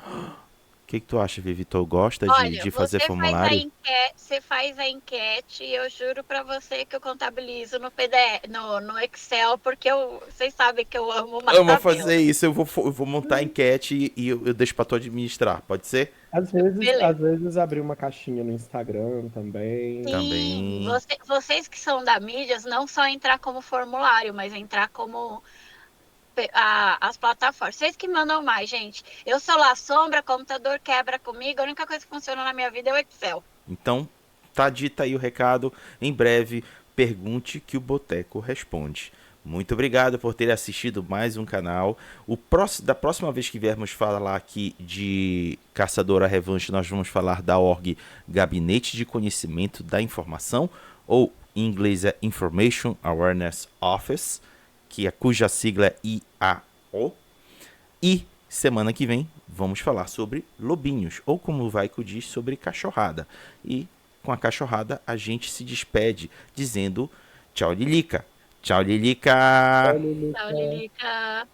O que tu acha, Vivi? Tu gosta de fazer formulário? Você faz a enquete e eu juro pra você que eu contabilizo no PDF, no Excel, porque vocês sabem que eu amo uma Amo fazer isso, eu vou montar a enquete e eu deixo pra tu administrar, pode ser? Às vezes abrir uma caixinha no Instagram também. Sim, também. Vocês que são da mídias, não só entrar como formulário, mas entrar como as plataformas. Vocês que mandam mais, gente. Eu sou lá sombra, computador quebra comigo, a única coisa que funciona na minha vida é o Excel. Então, tá dito aí o recado. Em breve, pergunte que o Boteco responde. Muito obrigado por ter assistido mais um canal. Da próxima vez que viermos falar aqui de Caçadora Revanche, nós vamos falar da org Gabinete de Conhecimento da Informação, ou em inglês é Information Awareness Office, cuja sigla é IAO. E semana que vem vamos falar sobre lobinhos, ou como o Vaico diz, sobre cachorrada. E com a cachorrada a gente se despede dizendo tchau, Lilica. Tchau, Lilica. Tchau, Lilica.